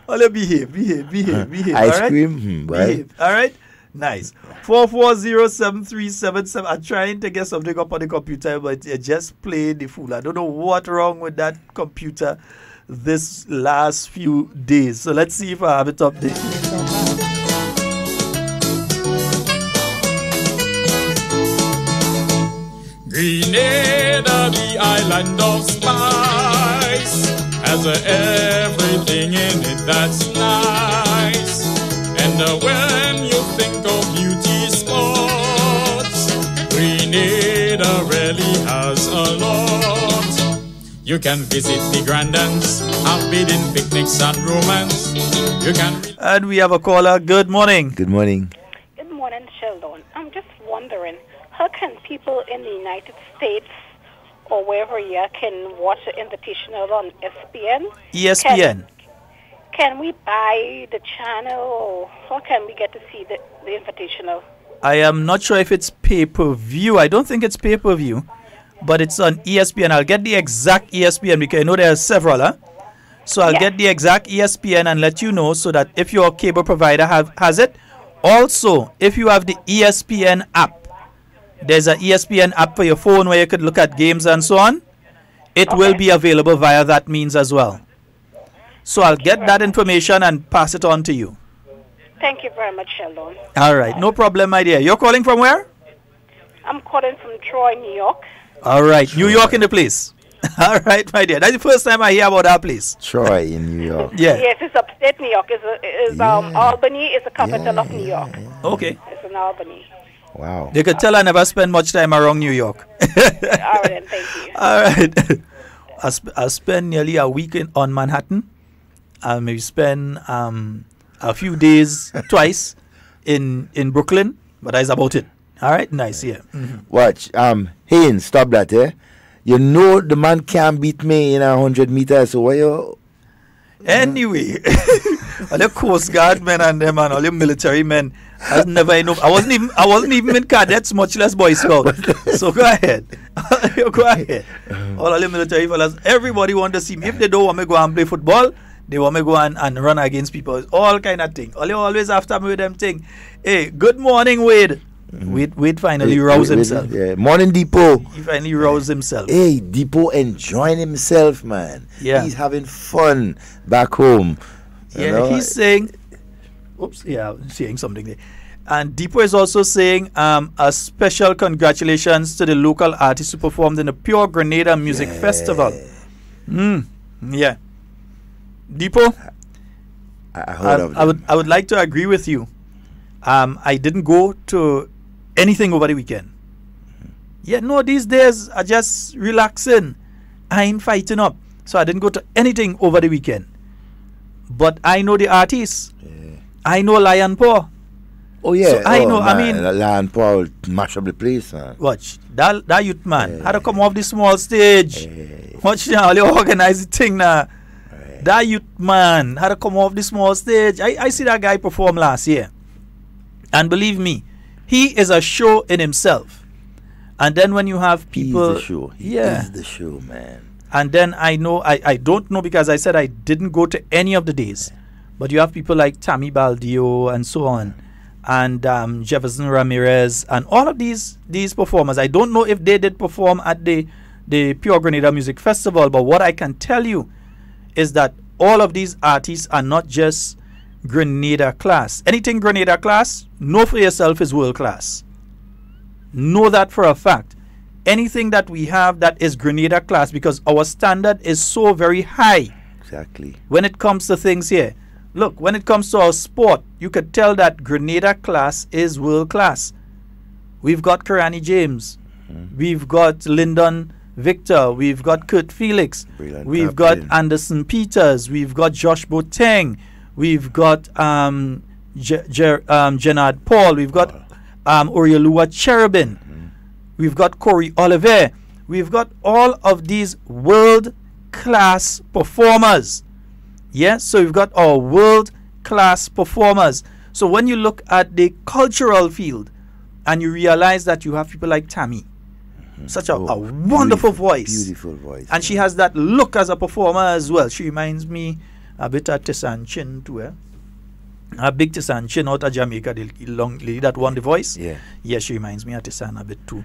All you behave. Ice all right? cream, right? Behave, all right? Nice. 4407377. I'm trying to get something up on the computer, but it just played the fool. I don't know what's wrong with that computer this last few days. So let's see if I have it up there. Grenada, the island of spice, has everything in it that's nice. And when you think of beauty spots, Grenada really has a lot. You can visit the Grandans, have bidden picnics and romance. You can. And we have a caller. Good morning. Good morning. Good morning, Sheldon. I'm just wondering, how can people in the United States or wherever you are can watch the Invitational on ESPN? ESPN. Can we buy the channel, or how can we get to see the Invitational? I am not sure if it's pay-per-view. I don't think it's pay-per-view, but it's on ESPN. I'll get the exact ESPN because I know there are several. Huh? So I'll get the exact ESPN and let you know so that if your cable provider has it. Also, if you have the ESPN app, there's an ESPN app for your phone where you could look at games and so on. It will be available via that means as well. So I'll get that information and pass it on to you. Thank you very much, Sheldon. All right. No problem, my dear. You're calling from where? I'm calling from Troy, New York. All right. New York in the place. All right, my dear. That's the first time I hear about that place. Troy in New York. Yeah. Yes, it's upstate New York. Albany is the capital of New York. Okay. It's in Albany. Wow. They could tell I never spend much time around New York. All right, then, thank you. All right. I spend nearly a week on Manhattan. I maybe spend a few days twice in Brooklyn, but that's about it. All right, nice, yeah. Mm-hmm. Watch, Haynes, stop that, eh? You know the man can't beat me in 100 meters, so why you... Anyway, all the Coast Guard men and them and all the military men, I wasn't even in cadets, much less Boy Scout. So go ahead. Go ahead. All the military fellas, everybody want to see me. If they don't want me to go and play football, they want me to go and run against people. All kind of thing. All they always after me with them thing. Hey, good morning, Wade. Wade finally roused himself. Yeah. Morning, Depot. He finally roused himself. Hey, Depot enjoying himself, man. Yeah. He's having fun back home. Yeah, he's saying... Oops, yeah, I'm saying something there. And Depot is also saying a special congratulations to the local artists who performed in the Pure Grenada Music Festival. Yeah. Depot, I heard of them. I would like to agree with you. I didn't go to anything over the weekend. Yeah, no, these days I just relaxing. I ain't fighting up. So I didn't go to anything over the weekend. But I know the artists. Yeah. I know Lion Paw. Oh, yeah. So I know, man, I mean... Lion Paw will mash up the place, man. Watch, that youth man had to come off the small stage. Watch now, they organize the thing now. That youth man had to come off the small stage. I see that guy perform last year. And believe me, he is a show in himself. And then when you have people... He's the show. He yeah. is the show, man. And then I know, I don't know because I said I didn't go to any of the days. But you have people like Tammy Baldio and so on. And Jefferson Ramirez and all of these performers. I don't know if they did perform at the Pure Grenada Music Festival. But what I can tell you is that all of these artists are not just Grenada class. Anything Grenada class, know for yourself is world class. Know that for a fact. Anything that we have that is Grenada class, because our standard is so very high. Exactly. When it comes to things here. Look, when it comes to our sport, you could tell that Grenada class is world class. We've got Karani James. We've got Lyndon Victor. We've got Kurt Felix. Brilliant We've captain. got Anderson Peters. We've got Josh Boateng. We've got Jenard Paul. We've got Oriolua Cherubin. We've got Corey Oliver. We've got all of these world-class performers. Yeah, so we've got our world-class performers. So when you look at the cultural field and you realize that you have people like Tammy, Such a wonderful voice. Beautiful voice. And she has that look as a performer as well. She reminds me a bit of Tissan Chin too. A big Tissan Chin out of Jamaica, the long lady that won the voice. Yeah. Yeah, she reminds me of Tissan a bit too.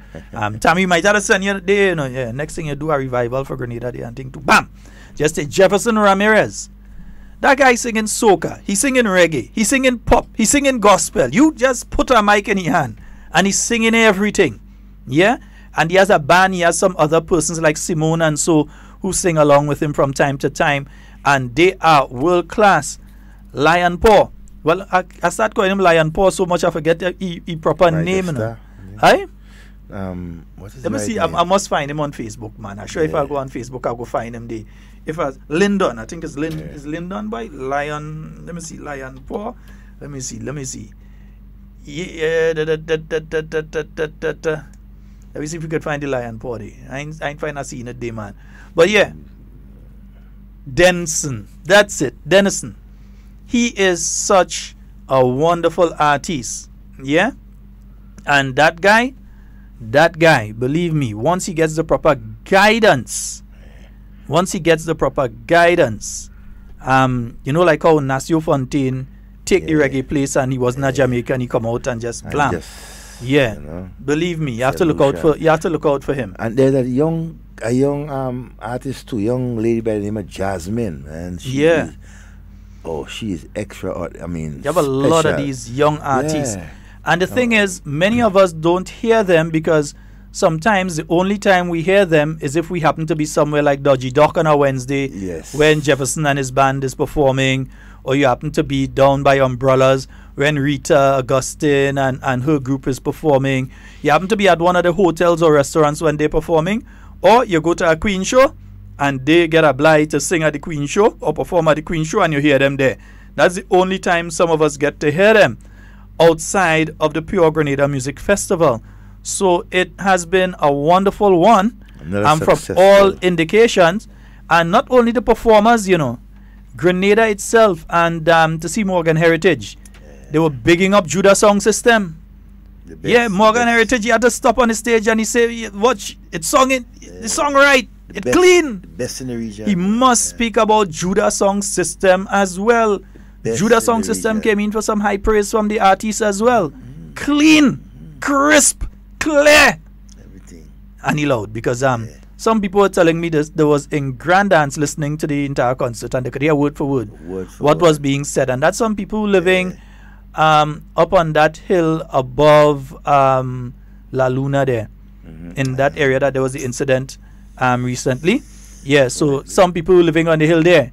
Tammy, you might have to send you there, next thing you do a revival for Grenada there and thing too. Bam! Just a Jefferson Ramirez. That guy singing soca, he's singing reggae, he's singing pop, he's singing gospel. You just put a mic in his hand and he's singing everything. Yeah? And he has a band, he has some other persons like Simone and so who sing along with him from time to time. And they are world class. Lion Paw. Well, I start calling him Lion Paw so much I forget his proper name. You know. Aye? What is Let me see. I must find him on Facebook, man. I'm sure if I go on Facebook, I'll go find him there. If I Lyndon, I think it's is Lyndon by Lion. Let me see, Lion Paw. Let me see. Yeah, let me see if we could find the Lion Paw there. I ain't find a scene it there, man. But yeah, Denson. That's it, Denison. He is such a wonderful artist. Yeah, and that guy, believe me, once he gets the proper guidance. Like how Nasio Fontaine take the reggae place and he wasn't a Jamaican, he come out and just blam. Believe me, you have to look out for him. And there's a young artist too, young lady by the name of Jasmine, and she is extra. I mean, you have a lot of these young artists, and the thing is, many of us don't hear them because sometimes the only time we hear them is if we happen to be somewhere like Dodgy Dock on a Wednesday when Jefferson and his band is performing, or you happen to be down by Umbrellas when Rita Augustine and her group is performing. You happen to be at one of the hotels or restaurants when they're performing, or you go to a Queen show and they get obliged to sing at the Queen show or perform at the Queen show and you hear them there. That's the only time some of us get to hear them outside of the Pure Grenada Music Festival. So it has been a wonderful one, and from all indications, and not only the performers, Grenada itself and to see Morgan Heritage, they were bigging up Judah Sound System. Morgan Heritage, he had to stop on the stage and he said, "Watch, it's song the song right, it's clean." The best in the region. He must speak about Judah Sound System as well. Judah Sound System came in for some high praise from the artists as well. Clean, crisp, clear, everything, and he loud because some people were telling me this. There was in Grand Dance listening to the entire concert and they could hear word for word what was being said, and that's some people living up on that hill above La Luna there, in that area that there was the incident recently. So some people living on the hill there,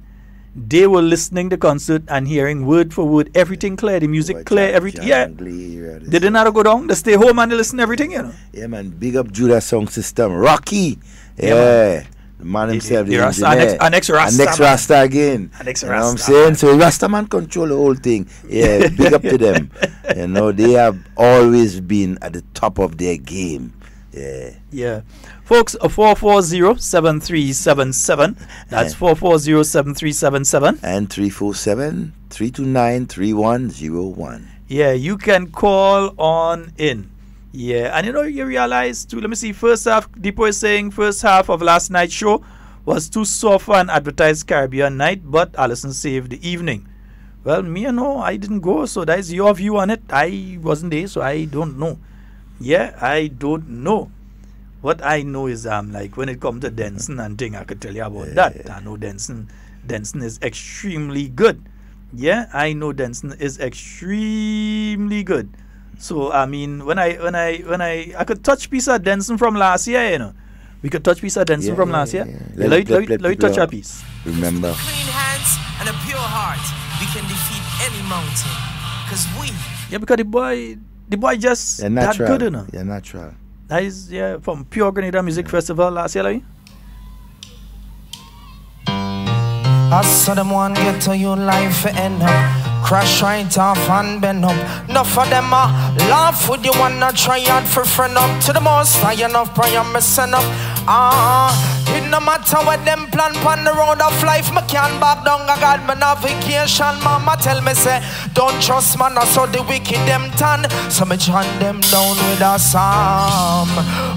they were listening to the concert and hearing word for word, everything clear, the music clear, everything. They didn't have to go down. They stay home and they listen to everything, Yeah, man. Big up Judah Sound System. Rocky. The man himself, the engineer. An ex-Rasta again. You know what I'm saying? So Rasta man control the whole thing. Yeah, big up to them. They have always been at the top of their game. Yeah. Folks, 440-7377. That's 440-7377. And 347-329-3101. Yeah, you can call on in. Yeah, and you realize too, let me see, first half, Deepo is saying first half of last night's show was too soft for an advertised Caribbean night, but Allison saved the evening. Well, me, I didn't go, so that's your view on it. I wasn't there, so I don't know. Yeah, I don't know. What I know is like when it comes to Denson and thing, I could tell you about that. I know Denson is extremely good. Yeah, I know Denson is extremely good. So I mean, when I could touch piece of Denson from last year, we could touch piece of Denson from last year. Let me touch a piece. Remember, clean hands and a pure heart, we can defeat any mountain. Cause because the boy just that good, Yeah, natural. That is from Pure Grenada Music Festival last year, like. I saw them one get to you life for end up. Crash right off and bend up. Enough of them laugh with you wanna try out for friend up. To the most high enough prayer me send up. It no matter what them plan on the road of life, me can't back down. I got my navigation. Mama tell me say, don't trust man, I saw the wicked them turn. So me chant them down with a psalm.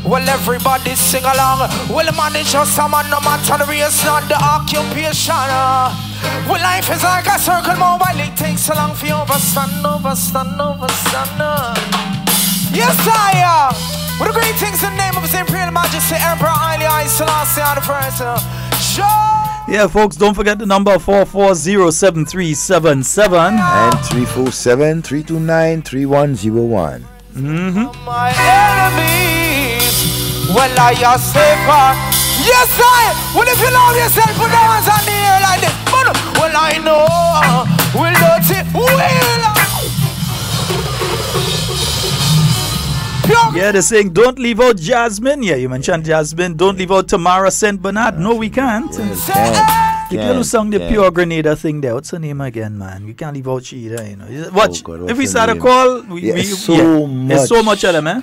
Well, everybody sing along. Well, man, it's just a man, no matter the race, not the occupation. Well, life is like a circle, more while it takes so long for you overstand. Yes, I with the great things in the name of His Imperial Majesty Emperor Haile Selassie the First. Yeah, folks, don't forget the number 4407377 and 347-329-3101. My enemies, well, I say, yes, I. Well, if you love yourself, put your hands on the air like this. Well, I know, we'll let it, Yeah, they're saying don't leave out Jasmine. Yeah, you mentioned Jasmine. Don't leave out Tamara St. Bernard. No, we can't. The girl who sang the Pure Grenada thing there, what's her name again, man? We can't leave out she either, you know. Watch, if we start a call, there's so much of them, eh?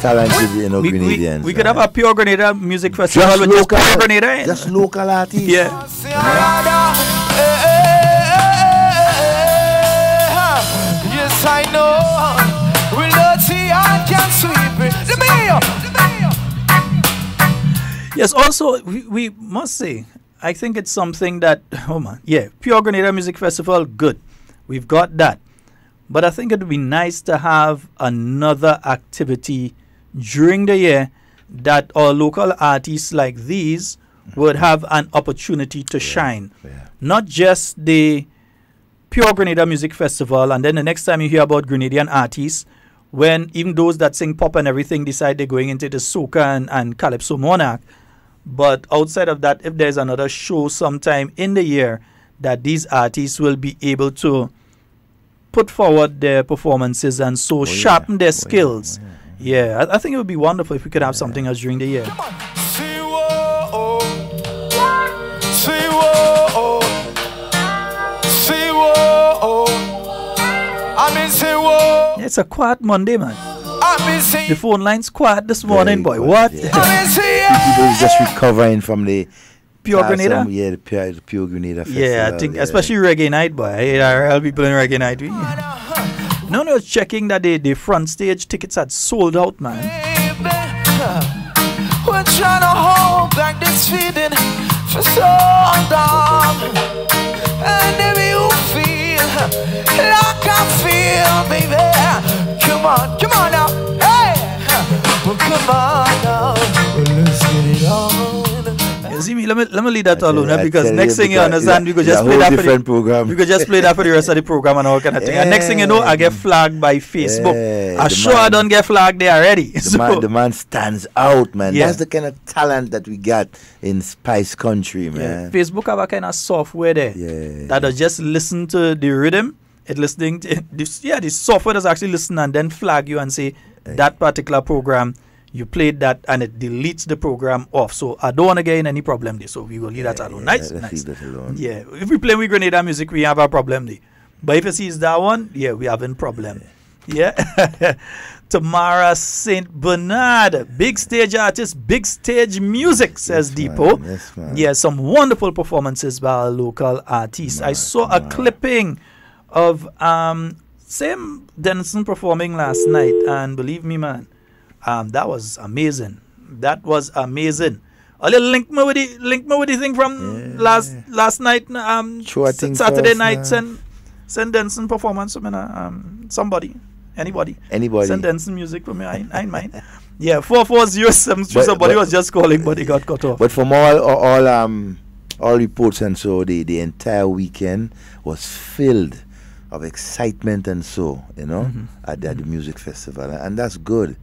Talented, you know, Grenadians. We could have a Pure Grenada music festival with just Pure Grenada, eh? Just local artists. Yeah. Yes, I know. We'll not see I can sweep it. Yes, also, we must say, I think it's something that, oh man, yeah, Pure Grenada Music Festival, good. We've got that. But I think it would be nice to have another activity during the year that our local artists like these would have an opportunity to shine. Yeah. Not just the Pure Grenada Music Festival, and then the next time you hear about Grenadian artists, when even those that sing pop and everything decide they're going into the soca and calypso monarch. But outside of that, if there's another show sometime in the year that these artists will be able to put forward their performances and so sharpen their skills. Yeah, I think it would be wonderful if we could have something else during the year. Yeah, it's a quiet Monday, man. The phone line's quiet this morning, boy. What? People is just recovering from the Pure Grenada? The Pure Grenada festival. Yeah, I think, especially reggae night, boy. I'll be playing reggae night. No, I was checking that the front stage tickets had sold out, man. We're trying to hold back this feeling for so long. And if you feel like I feel, baby, come on now, hey, well, come on now, let's get it on. You see me, let me leave that alone, because next thing you understand, we could just play that for the program. We could just play that for the rest of the program and all kind of thing. And next thing you know, I get flagged by Facebook. I'm sure I don't get flagged there already. The man stands out, man. That's the kind of talent that we got in Spice Country, man. Facebook have a kind of software there that does just listen to the rhythm. It listening to the software does actually listen and then flag you and say that particular program you played that, and it deletes the program off. So I don't want to get in any problem there. So we will leave that alone. Nice. Leave that alone. Yeah, if we play with Grenada music, we have a problem there. But if it sees that one, we having problem. Yeah. Tamara St. Bernard, big stage artist, big stage music, says Depot. Yes, man. Yeah, some wonderful performances by our local artists. I saw a clipping of Sam Denson performing last night, and believe me, man, that was amazing. A little link me with the thing from last night. Saturday night. Send Denson performance. Anybody. Send Denson music for me. I ain't mind. Yeah, 4407. Somebody was just calling, but he got cut off. But from all reports and so, the entire weekend was filled of excitement and so, at the music festival, and that's good.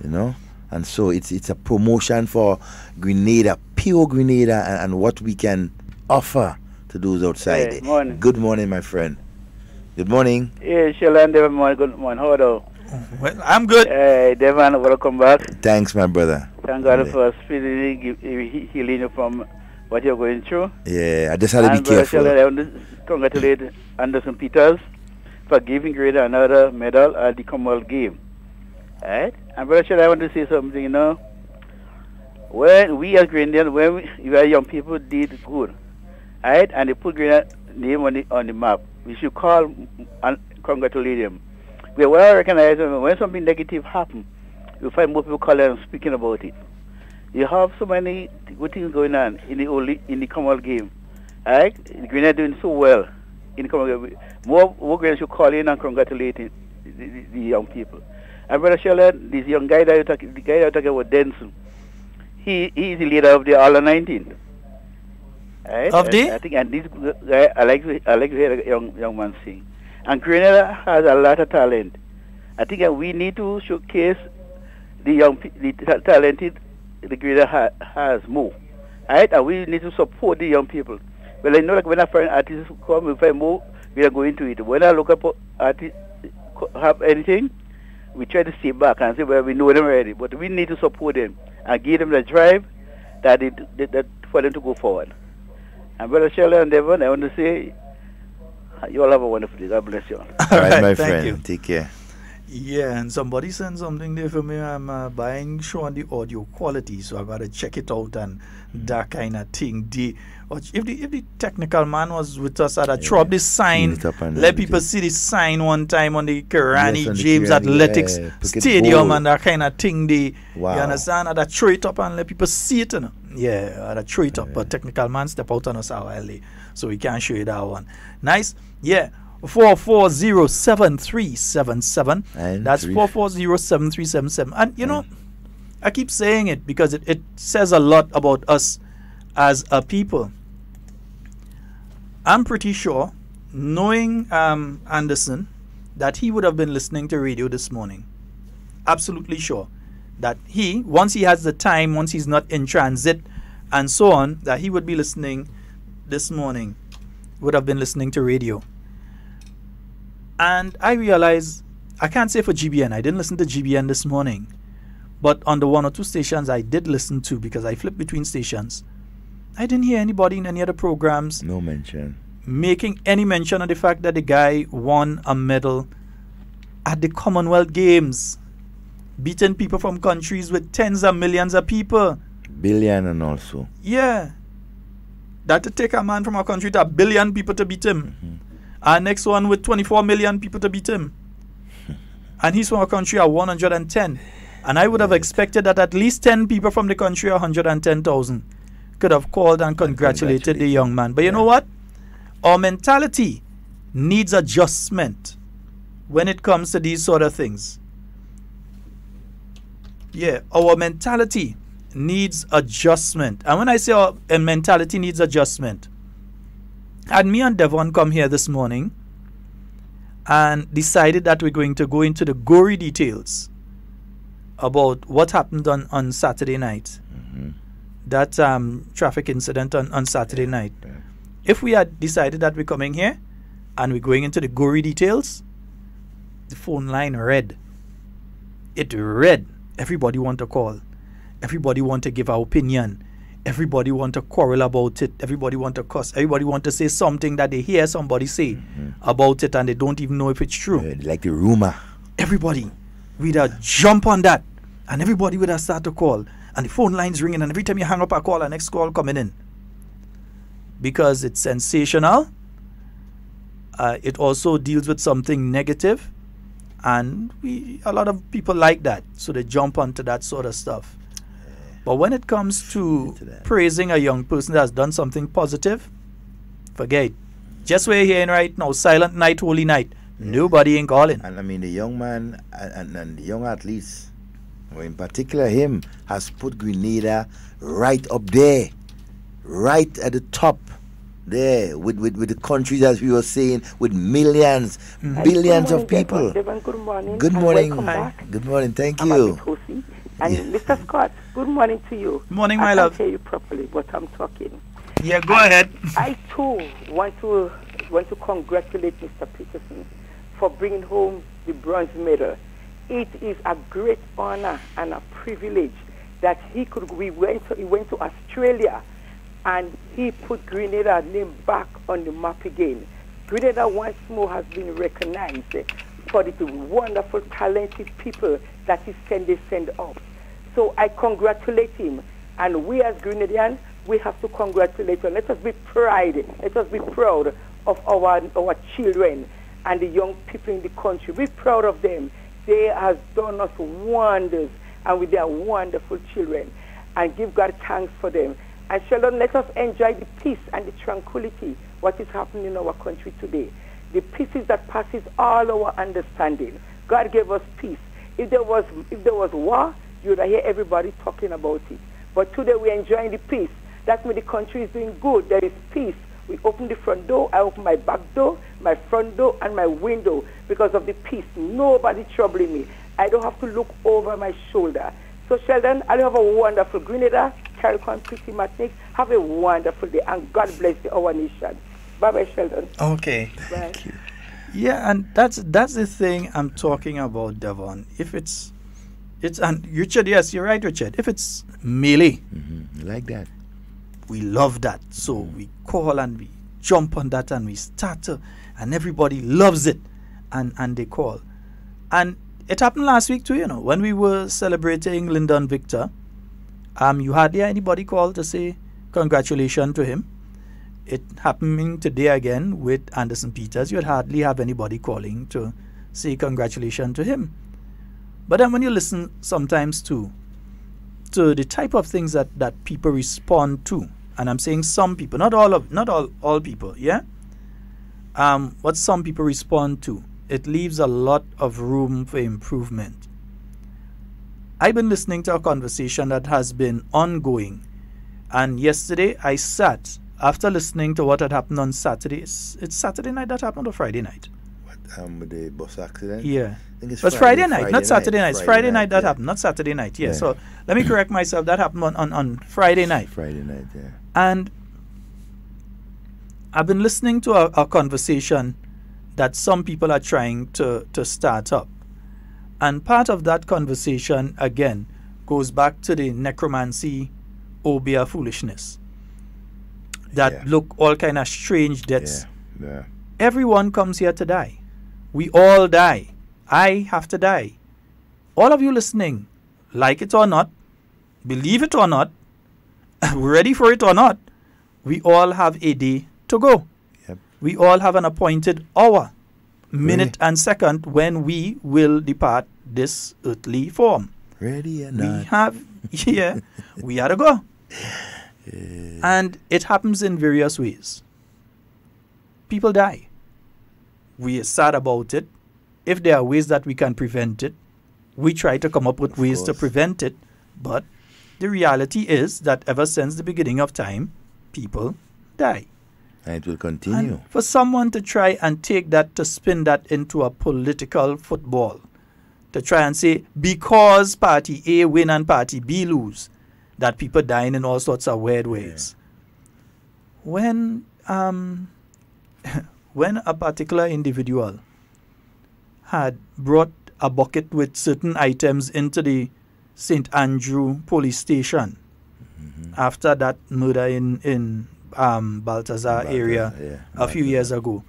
And so it's a promotion for Grenada, pure Grenada, and what we can offer to those outside. Hey, morning. Good morning, my friend. Good morning. Yeah, Sheldon, good morning. How are you? Well, I'm good. Hey, Devon, welcome back. Thanks, my brother. Thank God for speedily healing you from what you're going through. Yeah, I just had to be careful. Sheldon, I want to congratulate Anderson Peters for giving Grenada another medal at the Commonwealth Game. Right? And Brother Sheldon, I want to say something, when we as Grenadians, when we are young people, did good, right? And they put Grenada name on the map. We should call and congratulate them. We are well recognized when something negative happens. You find more people calling and speaking about it. You have so many good things going on in the Commonwealth game. Right? Grenada doing so well in the Commonwealth game. More Grenadians should call in and congratulate the young people. And Brother Sheldon, this young guy that you're talking about, Denson, he is the leader of the All 19. Right? Of the? I think, and this guy, I like to hear a young man sing. And Grenada has a lot of talent. I think we need to showcase the talented the Grenada has more. Right? And we need to support the young people. Well, I know like when I find artists come, we find more, we are going to it. When I look up artists have anything, we try to stay back and say, well, we know them already. But we need to support them and give them the drive that for them to go forward. And Brother Sheldon and Devon, I want to say, you all have a wonderful day. God bless you all. All right, my thank friend. you. Take care. Yeah, and somebody sent something there for me. I'm buying showing the audio quality, so I gotta check it out and that kind of thing. If the technical man was with us, I'd throw up this sign, let people see this sign one time on the Kirani on the James Kirani, Athletics Ball. Stadium and that kind of thing. Wow. You understand? I'd throw it up and let people see it. You know? Yeah, I'd throw it up. But technical man step out on us a while, so we can't show you that one. Nice, yeah. 4407377. That's 4407377. And you know, I keep saying it because it says a lot about us as a people. I'm pretty sure, knowing Anderson, that he would have been listening to radio this morning. Absolutely sure that once he has the time, once he's not in transit and so on, that he would be listening this morning, would have been listening to radio. And I realized, I can't say for GBN, I didn't listen to GBN this morning, but on the one or two stations I did listen to, because I flipped between stations, I didn't hear anybody in any other programs No mention. making any mention of the fact that the guy won a medal at the Commonwealth Games, beating people from countries with tens of millions of people. Billion and also. Yeah. That to take a man from a country to 1 billion people to beat him. Our next one with 24 million people to beat him. And he's from a country of 110. And I would have expected that at least 10 people from the country of 110,000 could have called and congratulated the young man. But you know what? Our mentality needs adjustment when it comes to these sort of things. Yeah, our mentality needs adjustment. And when I say our mentality needs adjustment, and me and Devon come here this morning and decided that we're going to go into the gory details about what happened on Saturday night. That traffic incident on Saturday night. If we had decided that we're coming here and we're going into the gory details, the phone line read. It read. Everybody want to call. Everybody want to give our opinion. Everybody want to quarrel about it. Everybody want to cuss. Everybody want to say something that they hear somebody say about it and they don't even know if it's true. Like the rumor. Everybody would jump on that and everybody would have start to call and the phone line's ringing and every time you hang up a call, the next call coming in. Because it's sensational. It also deals with something negative, and a lot of people like that, so they jump onto that sort of stuff. But when it comes to praising a young person that has done something positive, forget. Just where you're hearing right now, silent night, holy night. Nobody ain't calling. And I mean, the young man and the young athletes, or in particular him, has put Grenada right up there, right at the top there, with the countries, as we were saying, with millions, billions of people. Devon, good morning. Good morning. Welcome back. Good morning. Thank I'm you. Atosi. And Mr. Scott, good morning to you. Morning, my I love. can't hear you properly, but I'm talking. Yeah, go ahead. I too want to congratulate Mr. Peterson for bringing home the bronze medal. It is a great honor and a privilege that he went to Australia and he put Grenada's name back on the map again. Grenada once more has been recognized for the wonderful, talented people that they send up. So I congratulate him. And we as Grenadians, we have to congratulate them. Let us be proud of our children and the young people in the country. Be proud of them. They have done us wonders, and with their wonderful children. And give God thanks for them. And Sheldon, let us enjoy the peace and the tranquility, what is happening in our country today. The peace that passes all our understanding. God gave us peace. If there was war, you would hear everybody talking about it. But today we're enjoying the peace. That means the country is doing good. There is peace. We open the front door. I open my back door, my front door, and my window because of the peace. Nobody troubling me. I don't have to look over my shoulder. So Sheldon, I'll have a wonderful Grenada. Carry on, pretty matinic. Have a wonderful day, and God bless our nation. Bye-bye, Sheldon. Okay. Bye. Thank you. Yeah, and that's the thing I'm talking about, Devon. If it's and Richard, yes, you're right, Richard. If it's melee, like that, we love that. So we call and we jump on that and we start to, and everybody loves it, and they call. And it happened last week too, you know, when we were celebrating Lyndon Victor. You hardly anybody call to say congratulations to him. It happening today again with Anderson Peters. You'd hardly have anybody calling to say congratulations to him. But then when you listen sometimes to the type of things that people respond to, and I'm saying some people, not all people, yeah? What some people respond to, it leaves a lot of room for improvement. I've been listening to a conversation that has been ongoing, and yesterday I sat after listening to what had happened on Saturday. It's Saturday night that happened or Friday night? What, with the bus accident? Yeah. I think it's Friday night, not Saturday night. It's Friday night that happened, not Saturday night. Yeah. So let me correct myself. That happened on Friday night. Friday night, yeah. And I've been listening to a conversation that some people are trying to start up. And part of that conversation, again, goes back to the necromancy, obia foolishness. That look all kind of strange deaths. Yeah. Everyone comes here to die. We all die. I have to die. All of you listening, like it or not, believe it or not, ready for it or not, we all have a day to go. Yep. We all have an appointed hour, minute and second when we will depart this earthly form. Ready or not. We have, we had to go. And it happens in various ways. People die. We are sad about it. If there are ways that we can prevent it, we try to come up with ways to prevent it. But the reality is that ever since the beginning of time, people die. And it will continue. And for someone to try and take that, to spin that into a political football, to try and say, because party A win and party B lose, that people dying in all sorts of weird ways. When a particular individual had brought a bucket with certain items into the St. Andrew police station after that murder in Balthazar area a few years ago,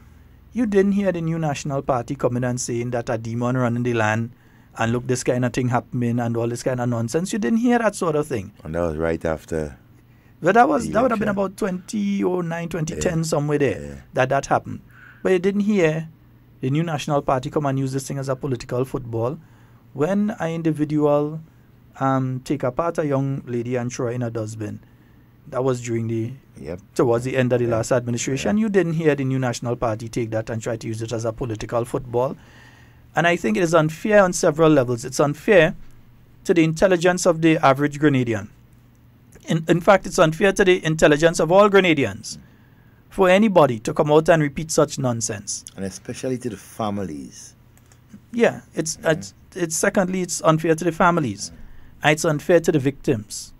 you didn't hear the New National Party coming and saying that a demon running the land and look, this kind of thing happening and all this kind of nonsense. You didn't hear that sort of thing. And that was right after. But that would have been about 2009, 2010, somewhere there, that happened. But you didn't hear the New National Party come and use this thing as a political football. When an individual take apart a young lady and throw her in a dustbin, that was during towards the end of the last administration. You didn't hear the New National Party take that and try to use it as a political football. And I think it is unfair on several levels. It's unfair to the intelligence of the average Grenadian. In fact, it's unfair to the intelligence of all Grenadians for anybody to come out and repeat such nonsense. And especially to the families. Yeah, it's secondly, it's unfair to the families. And it's unfair to the victims.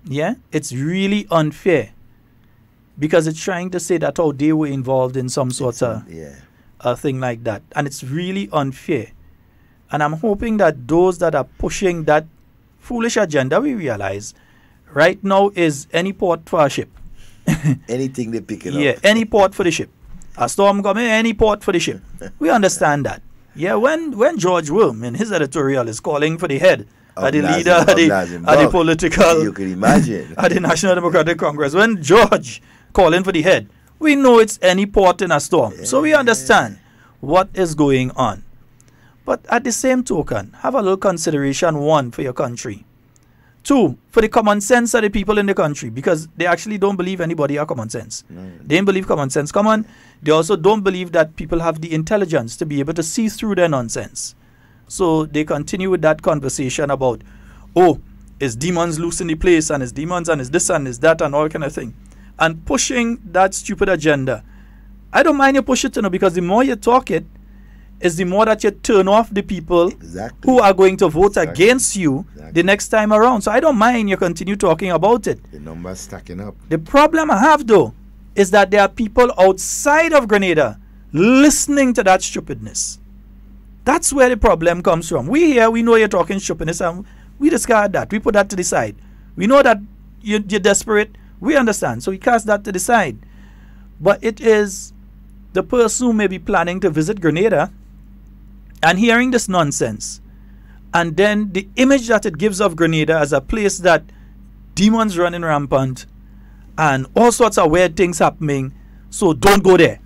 Yeah, it's really unfair because it's trying to say that they were involved in some sort of a thing like that. And it's really unfair. And I'm hoping that those that are pushing that foolish agenda, we realize right now is any port for a ship. Anything they pick it up. Yeah, any port for the ship. A storm coming, any port for the ship. We understand that. Yeah, when George Worm in his editorial is calling for the head are the leader, are the political. You can imagine. At the National Democratic Congress. When George calling for the head, we know it's any port in a storm. Yeah. So we understand what is going on. But at the same token, have a little consideration, one, for your country. Two, for the common sense of the people in the country, because they actually don't believe anybody have common sense. No. They don't believe common sense common. They also don't believe that people have the intelligence to be able to see through their nonsense. So they continue with that conversation about, oh, it's demons loose in the place, and it's demons, and it's this, and it's that, and all kind of thing. And pushing that stupid agenda. I don't mind you push it, because the more you talk it, is the more that you turn off the people who are going to vote against you the next time around. So I don't mind you continue talking about it. The numbers stacking up. The problem I have, though, is that there are people outside of Grenada listening to that stupidness. That's where the problem comes from. We here, we know you're talking stupidness, and we discard that. We put that to the side. We know that you're desperate. We understand. So we cast that to the side. But it is the person who may be planning to visit Grenada and hearing this nonsense, and then the image that it gives of Grenada as a place that demons running rampant and all sorts of weird things happening, so don't go there.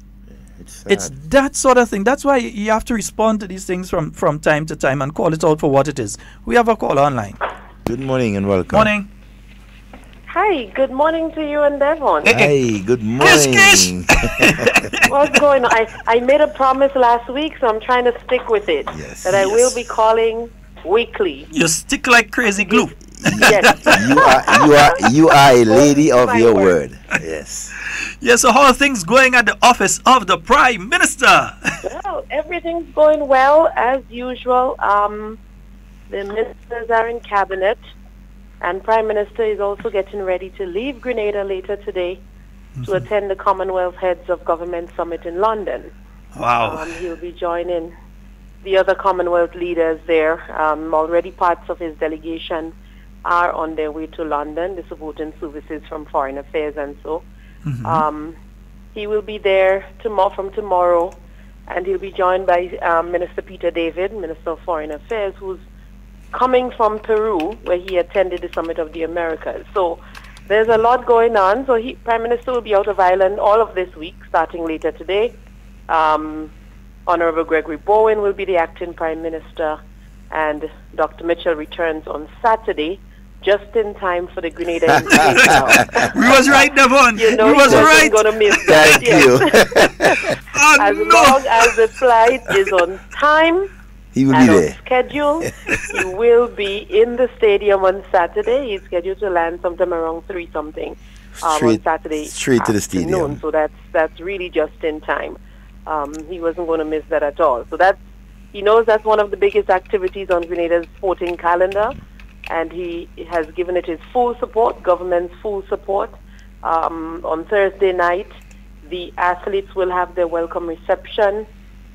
It's that sort of thing. That's why you have to respond to these things from time to time and call it out for what it is. We have a call online. Good morning and welcome. Morning. Hi, good morning to you and Devon. Hi, good morning. What's going on? I made a promise last week, so I'm trying to stick with it. Yes. That I will be calling weekly. You stick like crazy glue. Yes. you are a lady of your word. Yes. Yes, so how are things going at the office of the Prime Minister? Well, everything's going well as usual. The ministers are in cabinet. And Prime Minister is also getting ready to leave Grenada later today to attend the Commonwealth Heads of Government Summit in London. Wow. He'll be joining the other Commonwealth leaders there. Already parts of his delegation are on their way to London, the supporting services from Foreign Affairs and so. He will be there from tomorrow, and he'll be joined by Minister Peter David, Minister of Foreign Affairs, who's coming from Peru, where he attended the Summit of the Americas. So there's a lot going on. So Prime Minister will be out of Ireland all of this week, starting later today. Honorable Gregory Bowen will be the acting Prime Minister, and Dr. Mitchell returns on Saturday, just in time for the Grenada Invitational. We was right, Devon. You know, we was right. Going to miss that. Thank you. As long as the flight is on time, he will be there. On schedule, he will be in the stadium on Saturday. He's scheduled to land sometime around 3-something on Saturday. Straight to the stadium. So that's really just in time. He wasn't going to miss that at all. So he knows that's one of the biggest activities on Grenada's sporting calendar, and he has given it his full support, government's full support. On Thursday night, the athletes will have their welcome reception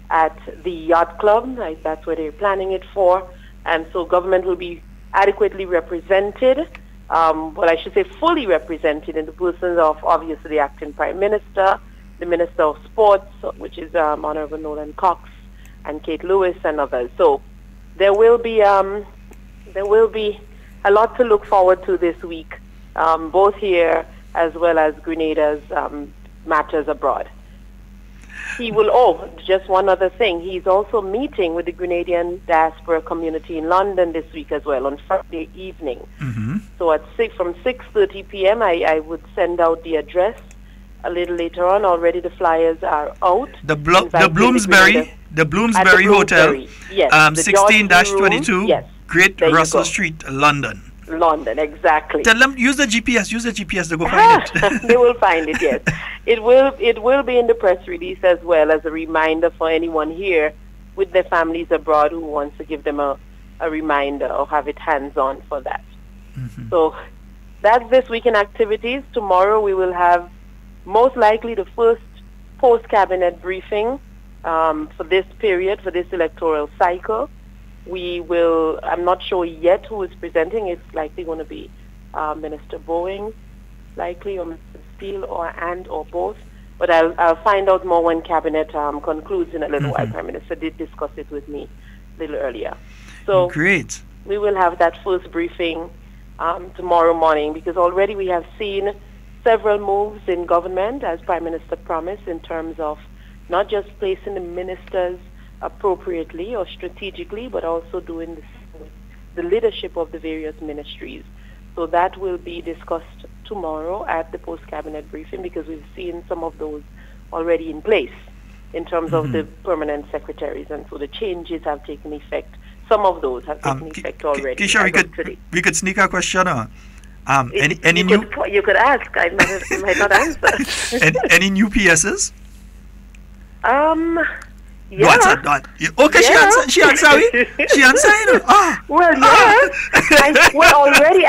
at the Yacht Club. That's where they're planning it for. And so government will be adequately represented, I should say fully represented in the persons of obviously the acting Prime Minister, the Minister of Sports, which is Honorable Nolan Cox, and Kate Lewis and others. So there will be a lot to look forward to this week, both here as well as Grenada's matters abroad. He will, just one other thing, he's also meeting with the Grenadian diaspora community in London this week as well, on Friday evening. So from 6:30 p.m., I would send out the address a little later on. Already the flyers are out. The Bloomsbury Hotel, yes, 16-22, yes, Great Russell Street, London. London, exactly. Tell them, use the GPS to go find it. They will find it, yes. It will be in the press release as well as a reminder for anyone here with their families abroad who wants to give them a reminder or have it hands-on for that. So that's this week in activities. Tomorrow we will have most likely the first post-cabinet briefing for this period, for this electoral cycle. I'm not sure yet who is presenting. It's likely going to be Minister Bowen, likely, or Mr. Steele, or both. But I'll find out more when Cabinet concludes in a little while. Prime Minister did discuss it with me a little earlier. So great. we will have that first briefing tomorrow morning, because already we have seen several moves in government, as Prime Minister promised, in terms of not just placing the ministers appropriately or strategically, but also doing the leadership of the various ministries. So that will be discussed tomorrow at the post-cabinet briefing, because we've seen some of those already in place in terms of the permanent secretaries, and so the changes have taken effect. Some of those have taken effect already. Kisha, we could sneak a question on. You could ask. I might not answer. any new PSs? Yeah. Okay, yeah. She answered it. She answered it. Well, yeah. Already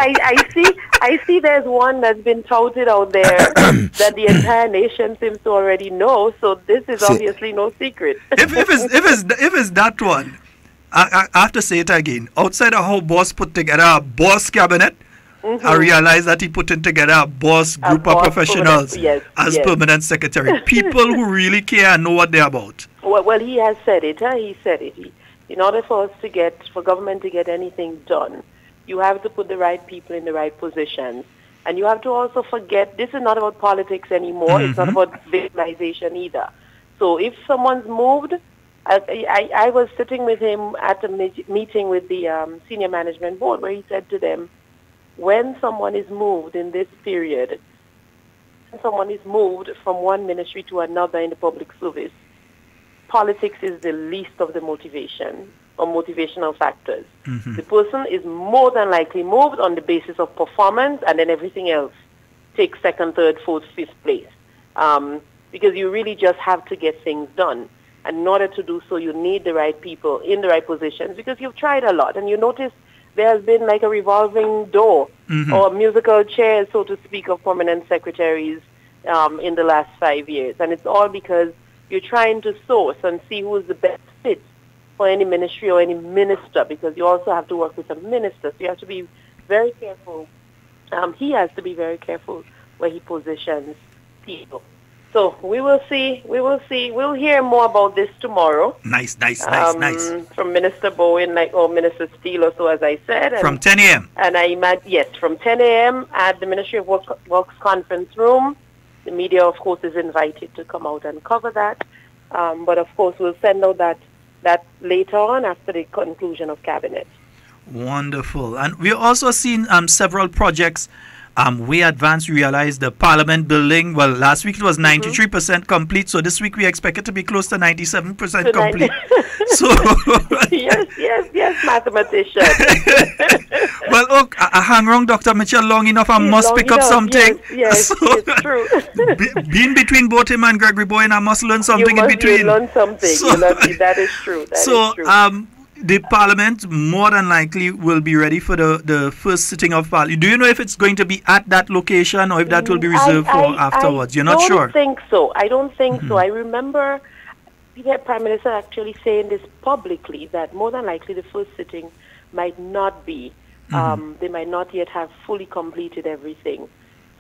I see there's one that's been touted out there that the entire nation seems to already know. So this is obviously no secret. If it's that one, I have to say it again. Outside of how boss put together a boss cabinet, I realized that he putting together a boss group of professionals as permanent secretary. People who really care and know what they're about. Well, he has said it. He said it. In order for government to get anything done, you have to put the right people in the right positions. And you have to also forget, this is not about politics anymore. It's not about visualization either. So if someone's moved, I was sitting with him at a meeting with the senior management board, where he said to them, when someone is moved in this period, someone is moved from one ministry to another in the public service, politics is the least of the motivation or motivational factors. The person is more than likely moved on the basis of performance, and then everything else takes second, third, fourth, fifth place. Because you really just have to get things done. And in order to do so, you need the right people in the right positions, because you've tried a lot. And you notice there has been like a revolving door or musical chairs, so to speak, of permanent secretaries in the last 5 years. And it's all because you're trying to source and see who's the best fit for any ministry or any minister, because you also have to work with a minister. So you have to be very careful. He has to be very careful where he positions people. So we will see. We'll hear more about this tomorrow. Nice. From Minister Bowen, or Minister Steele, or so, as I said. And, from 10 a.m. And I imagine, yes, from 10 a.m. at the Ministry of Works conference room. The media, of course, is invited to come out and cover that. But of course, we'll send out that later on after the conclusion of cabinet. Wonderful. And we're also seeing several projects way advanced. We realized the Parliament building, well, last week it was 93% complete, so this week we expect it to be close to 97% complete. So yes, mathematician. Well, I hang around Dr. Mitchell long enough, I must pick up something. Yes, so, it's true. Being between both him and Gregory Bowen, I must learn something in between. You learn something. So, that is true. That is true. The Parliament more than likely will be ready for the first sitting of Parliament. Do you know if it's going to be at that location or if that will be reserved for afterwards? You're not sure? I don't think so. I remember the Prime Minister actually saying this publicly, that more than likely the first sitting might not be. They might not yet have fully completed everything.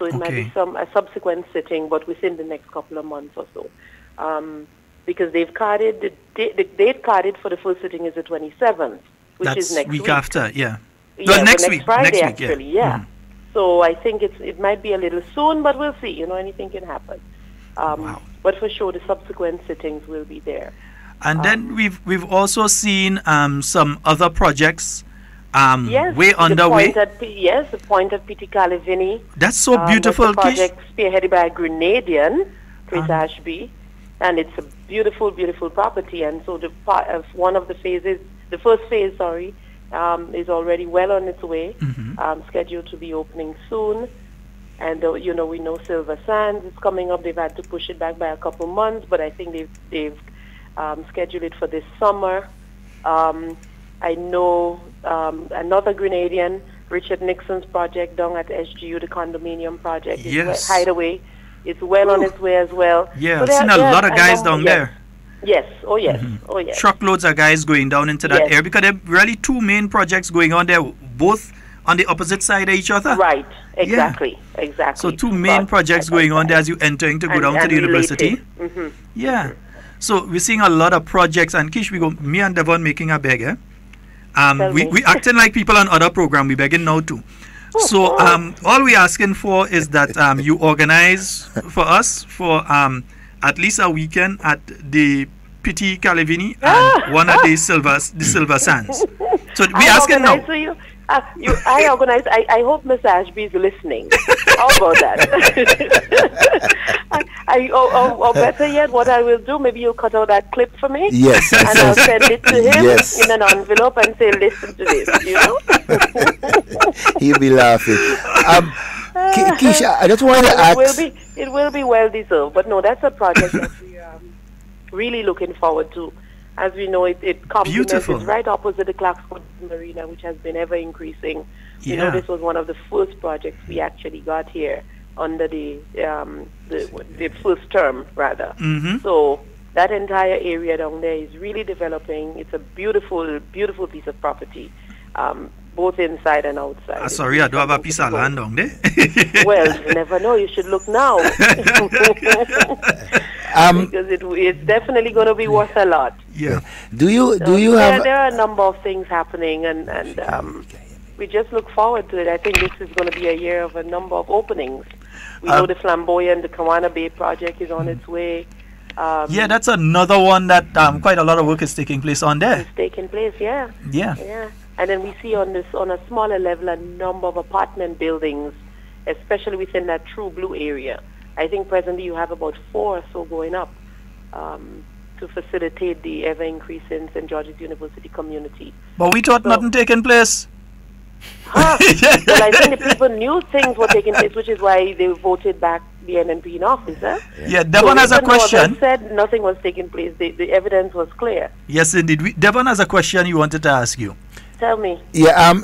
So it might be a subsequent sitting, but within the next couple of months or so. Because they've carded, the date carded for the first sitting is the 27th, which is next week. Week after, yeah. Well, next week. Friday, next week, actually, yeah. So I think it might be a little soon, but we'll see. Anything can happen. Wow. But for sure, the subsequent sittings will be there. And then we've also seen some other projects way underway. The point at Piticalivini. That's so beautiful. That's a project spearheaded by a Grenadian, Chris Ashby. And it's a beautiful, beautiful property. And so one of the phases, the first phase, is already well on its way, scheduled to be opening soon. And, we know Silver Sands is coming up. They've had to push it back by a couple months, but I think they've scheduled it for this summer. I know another Grenadian, Richard Nixon's project down at SGU, the condominium project, Hideaway. It's well on its way as well. Yeah, I've seen a lot of guys down there. Yes, oh yes. Truckloads of guys going down into that area, because there are really two main projects going on there, both on the opposite side of each other. Right, exactly. So two main projects going on there as you entering to go down to the university. Yeah. So we're seeing a lot of projects, and Kish, me and Devon making a beg, We acting like people on other program. We begging now too. So all we asking for is that you organize for us for at least a weekend at the Piti Calivini and one at the Silver Sands. So we asking now. So I organize. I hope Mr. Ashby is listening. How about that? Or better yet, what I will do, maybe you'll cut out that clip for me. Yes. And I'll send it to him Yes. in an envelope and say, listen to this, you know? He'll be laughing. Keisha, I just want to ask. It will be well deserved. But no, that's a project that we are really looking forward to. As we know, it complements. It's right opposite the Clarksville Marina, which has been ever increasing. You know, this was one of the first projects we actually got here under the first term, rather. So that entire area down there is really developing. It's a beautiful, beautiful piece of property, both inside and outside. Sorry, I do have a piece of land down there. Well, you never know. You should look now. Because it's definitely going to be worth a lot. Yeah. Do you have? There are a number of things happening, and we just look forward to it. I think this is going to be a year of a number of openings. We know the Flamboyant, the Kawana Bay project is on its way. That's another one that quite a lot of work is taking place on there. It's taking place, yeah. Yeah. And then we see on a smaller level a number of apartment buildings, especially within that True Blue area. I think presently you have about 4 or so going up to facilitate the ever-increasing St. George's University community. But we thought nothing taking place. Well, I think the people knew things were taking place, which is why they voted back the NNP in office. Yeah, Devon has a question. Said nothing was taking place. The evidence was clear. Yes, indeed. Devon has a question he wanted to ask you. Tell me. Yeah.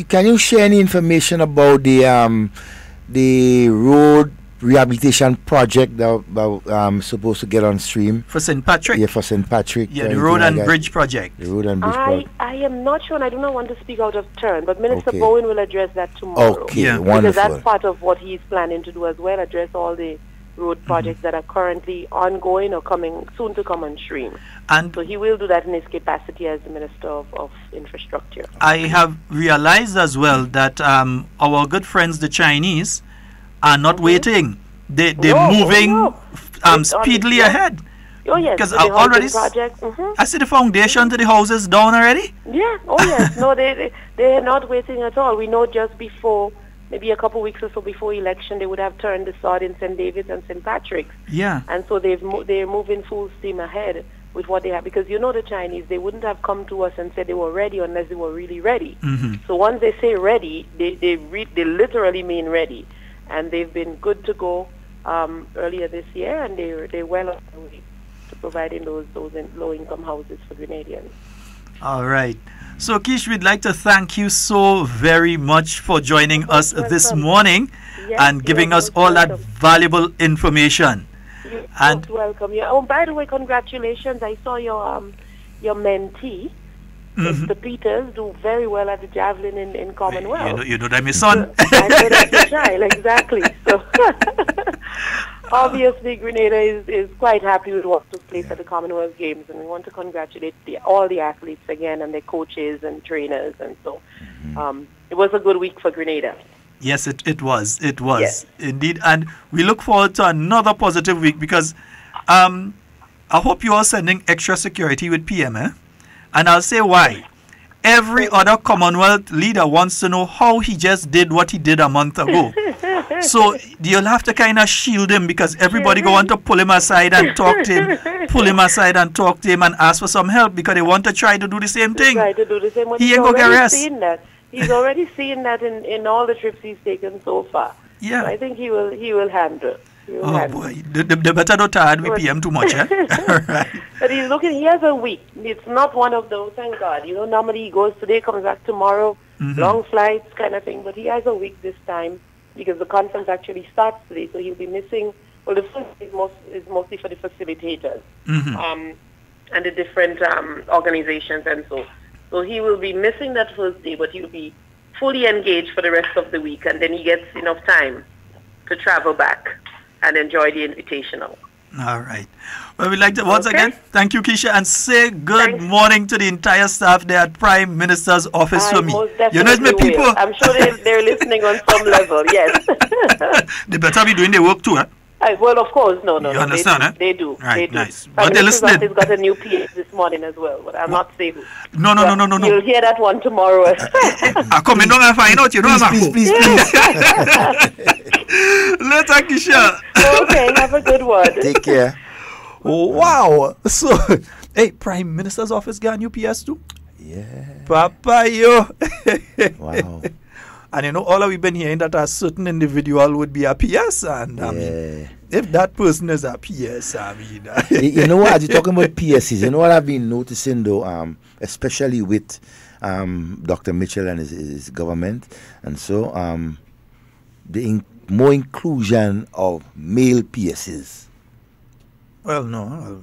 Can you share any information about the road rehabilitation project that supposed to get on stream for St. Patrick? Yeah, for St. Patrick. Yeah, the road and bridge project. The road and bridge project. I am not sure, and I do not want to speak out of turn, but Minister Bowen will address that tomorrow. Okay, Because wonderful. that's part of what he's planning to do as well, address all the road projects that are currently ongoing or soon to come on stream. And so he will do that in his capacity as the Minister of Infrastructure. I have realized as well that our good friends, the Chinese, are not waiting. They're moving speedily ahead. Oh yes, because I already project. I see the foundation to the houses down already. Yeah. Oh yes. No, they're not waiting at all. We know just before, maybe a couple of weeks or so before election, they would have turned the sod in St. David's and St. Patrick's. Yeah. And so they're moving full steam ahead with what they have, because you know the Chinese, they wouldn't have come to us and said they were ready unless they were really ready. So once they say ready, they literally mean ready, and they've been good to go earlier this year, and they're well on their way to providing those low-income houses for Grenadians. All right. So, Kish, we'd like to thank you so very much for joining us this morning and giving us all that valuable information. You're most welcome. Yeah. Oh, by the way, congratulations. I saw your mentee, Mr. Peters, do very well at the javelin in Commonwealth. You know that, my son. I know that's your child, exactly. So, obviously, Grenada is quite happy with what took place at the Commonwealth Games, and we want to congratulate all the athletes again and their coaches and trainers, and so it was a good week for Grenada. Yes, it was. It was indeed, and we look forward to another positive week because I hope you are sending extra security with PM, and I'll say why. Every other Commonwealth leader wants to know how he just did what he did a month ago. So you'll have to kind of shield him because everybody go on to pull him aside and talk to him, pull him aside and talk to him and ask for some help because they want to try to do the same thing. Try to do the same. He ain't go get rest. He's already seen that in all the trips he's taken so far. Yeah. So I think he will handle. Boy, the better not tired with PM too much, Right. But he has a week. It's not one of those, thank God. You know, normally he goes today, comes back tomorrow, long flights kind of thing. But he has a week this time because the conference actually starts today. So he'll be missing, well, the first is mostly for the facilitators and the different organizations and so. So he will be missing that first day, but he'll be fully engaged for the rest of the week. And then he gets enough time to travel back and enjoy the Invitational. All right. Well, we'd like to once Okay. again thank you, Keisha, and say good morning to the entire staff there at Prime Minister's office for me. Most You know, it's my definitely people. will. I'm sure they're listening on some level, yes. They better be doing their work too, huh? Well, of course, no. You understand, eh? They do. Right, They do. nice. Prime But they're Minister's listening. office got a new PS this morning as well, but I'm not saying who. No. You'll hear that one tomorrow as well. I come in down and find out, you know, Please. Later, Keisha. Okay, have a good one. Take care. Wow. So, hey, Prime Minister's office got a new PS too? Yeah. Papa, yo. Wow. And you know, all of we've been hearing that a certain individual would be a PS, and I mean, if that person is a PS, I mean, You know what? As you're talking about PSCs, you know what I've been noticing though, especially with Dr. Mitchell and his government, and so the more inclusion of male PSs. well, no,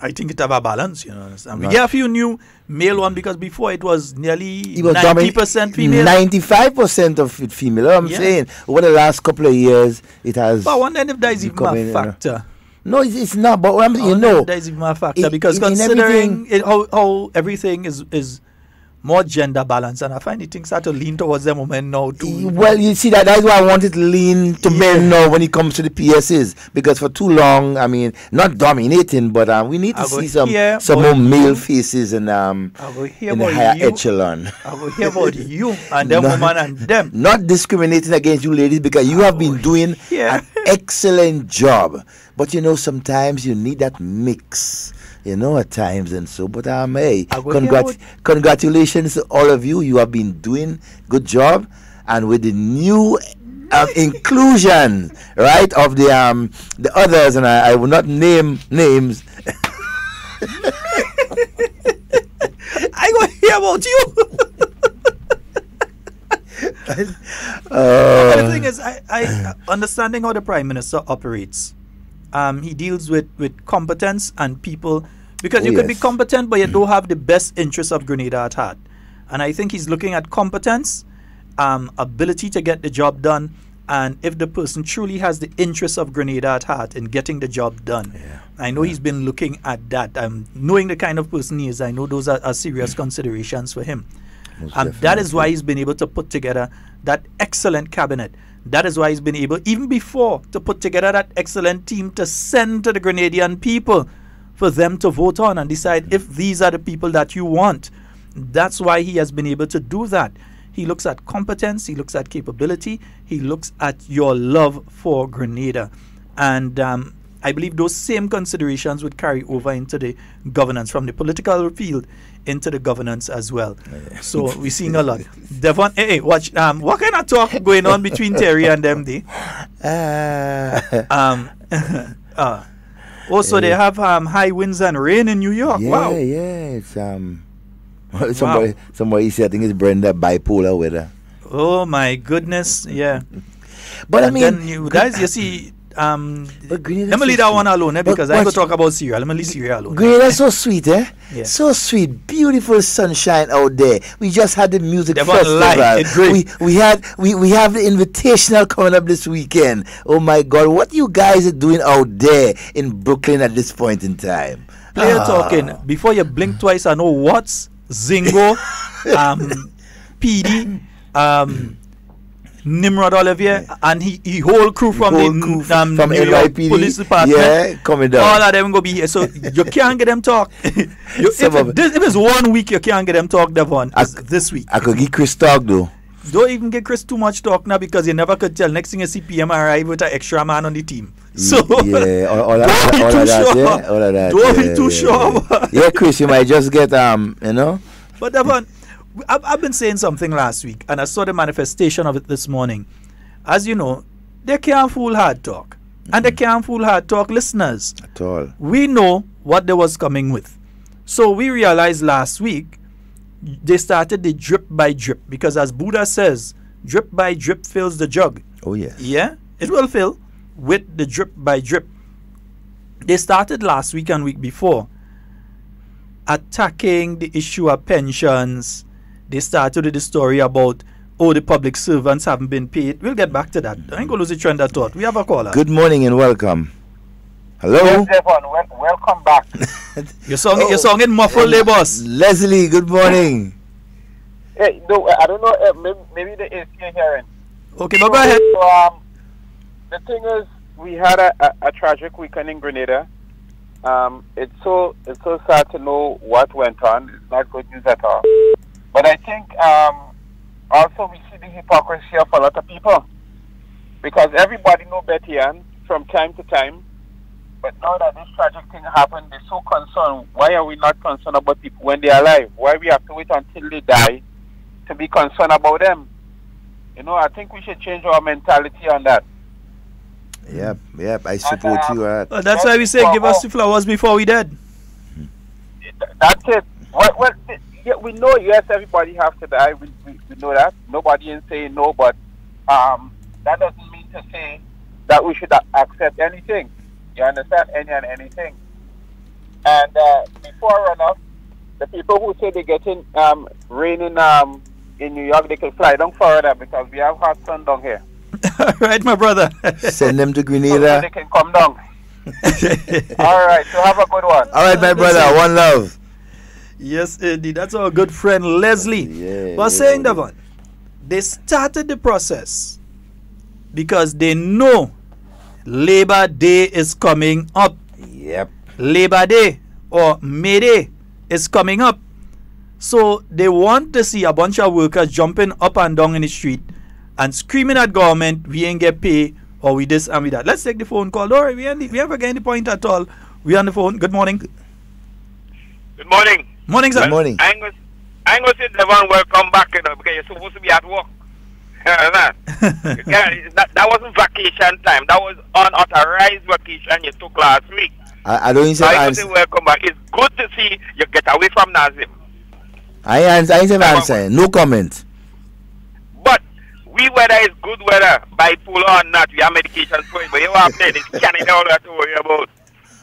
I think it have a balance, you know. Understand? We get a few new male one because before it was nearly 90% female. 95% of it female. I'm saying over the last couple of years, it has. But I wonder if that is even a factor. No, it's not. But you know, that is even a factor because considering how everything is more gender balanced, and I find the things start to lean towards them women now too. Well, you see that's why I wanted to lean to men now when it comes to the PSs, because for too long, I mean, not dominating, but we need to see some more male faces in the higher echelon. I will hear about you and them woman and them. Not discriminating against you ladies, because you have been doing an excellent job. But you know, sometimes you need that mix. You know, at times and so, but hey, congratulations to all of you. You have been doing good job, and with the new inclusion, right, of the others, and I will not name names. I go hear about you. The thing is, I understanding how the Prime Minister operates. He deals with competence and people, because you could be competent but you don't have the best interests of Grenada at heart. And I think he's looking at competence, ability to get the job done, and if the person truly has the interests of Grenada at heart in getting the job done. I know he's been looking at that. Knowing the kind of person he is, I know those are serious considerations for him. And that is why he's been able to put together that excellent cabinet. That is why he's been able, even before, to put together that excellent team to send to the Grenadian people for them to vote on and decide if these are the people that you want. That's why he has been able to do that. He looks at competence, he looks at capability, he looks at your love for Grenada. And I believe those same considerations would carry over into the governance, from the political field into the governance as well. So we're seeing a lot. Devon, hey, watch. What kind of talk going on between Terry and them? Also, they have high winds and rain in New York. Wow. Yeah. It's somebody said, I think it's Brenda, bipolar weather. Oh my goodness, yeah. But and I mean, then you guys, you see. Let me leave that one alone, because I go talk about Syria. Let me leave Syria alone. Grenada's so sweet, eh? Yeah. So sweet, beautiful sunshine out there. We just had the music Devon festival. We have the invitational coming up this weekend. Oh my God, what you guys are doing out there in Brooklyn at this point in time? Player talking before you blink twice. I know what's Zingo, PD, Nimrod Olivier, and he whole crew from the New York Police Department. Coming down. All of them go be here, so you can't get them talk. If it's 1 week, you can't get them talk, Devon. This week. I could give Chris talk though. Don't even get Chris too much talk now, because you never could tell. Next thing you see PM arrive with an extra man on the team. So all of that. Don't be too sure. Yeah, Chris, you might just get you know. But Devon, I've been saying something last week, and I saw the manifestation of it this morning. As you know, they can't fool hard talk. And they can't fool hard talk listeners. At all. We know what they was coming with. So we realized last week, they started the drip by drip. Because as Buddha says, drip by drip fills the jug. Oh, yes. Yeah, it will fill with the drip by drip. They started last week and week before attacking the issue of pensions. They started with the story about, the public servants haven't been paid. We'll get back to that. I ain't going to lose the trend of thought. We have a caller. Good morning and welcome. Hello. Yes, Devon, welcome back. You're songing muffled, boss. Leslie, good morning. Hey, no, I don't know. Maybe the AC hearing. Okay, but go ahead. So, the thing is, we had a tragic weekend in Grenada. It's so sad to know what went on. It's not good news at all. But I think also we see the hypocrisy of a lot of people, because everybody know Betty Ann from time to time. But now that this tragic thing happened, they're so concerned. Why are we not concerned about people when they're alive? Why we have to wait until they die to be concerned about them? You know, I think we should change our mentality on that. Yep, I support you. That's why we say give us the flowers before we dead. That's it. Well, yeah, we know, yes, everybody has to die. We know that. Nobody is saying no, but that doesn't mean to say that we should accept anything. You understand? Any and anything. And before I run off, the people who say they're getting rain in New York, they can fly down Florida because we have hot sun down here. All right, my brother. Send them to Grenada. So they can come down. All right, so have a good one. All right, my brother, one love. Yes, indeed. That's our good friend Leslie. But saying, Devon, they started the process because they know Labor Day is coming up. Yep. Labor Day or May Day is coming up. So they want to see a bunch of workers jumping up and down in the street and screaming at government, we ain't get pay, or we this and we that. Let's take the phone call. All right, we haven't got any point at all. We on the phone. Good morning. Good morning. Morning, sir. Good morning. I ain't going to say, Devon, welcome back, because you're supposed to be at work. that wasn't vacation time. That was unauthorized vacation you took last week. I don't even say say welcome back. It's good to see you get away from Nazim. I ain't answer. No comment. But we weather is good weather. Bipolar or not, we have medication for it. But you have there, it's Canada all that to worry about.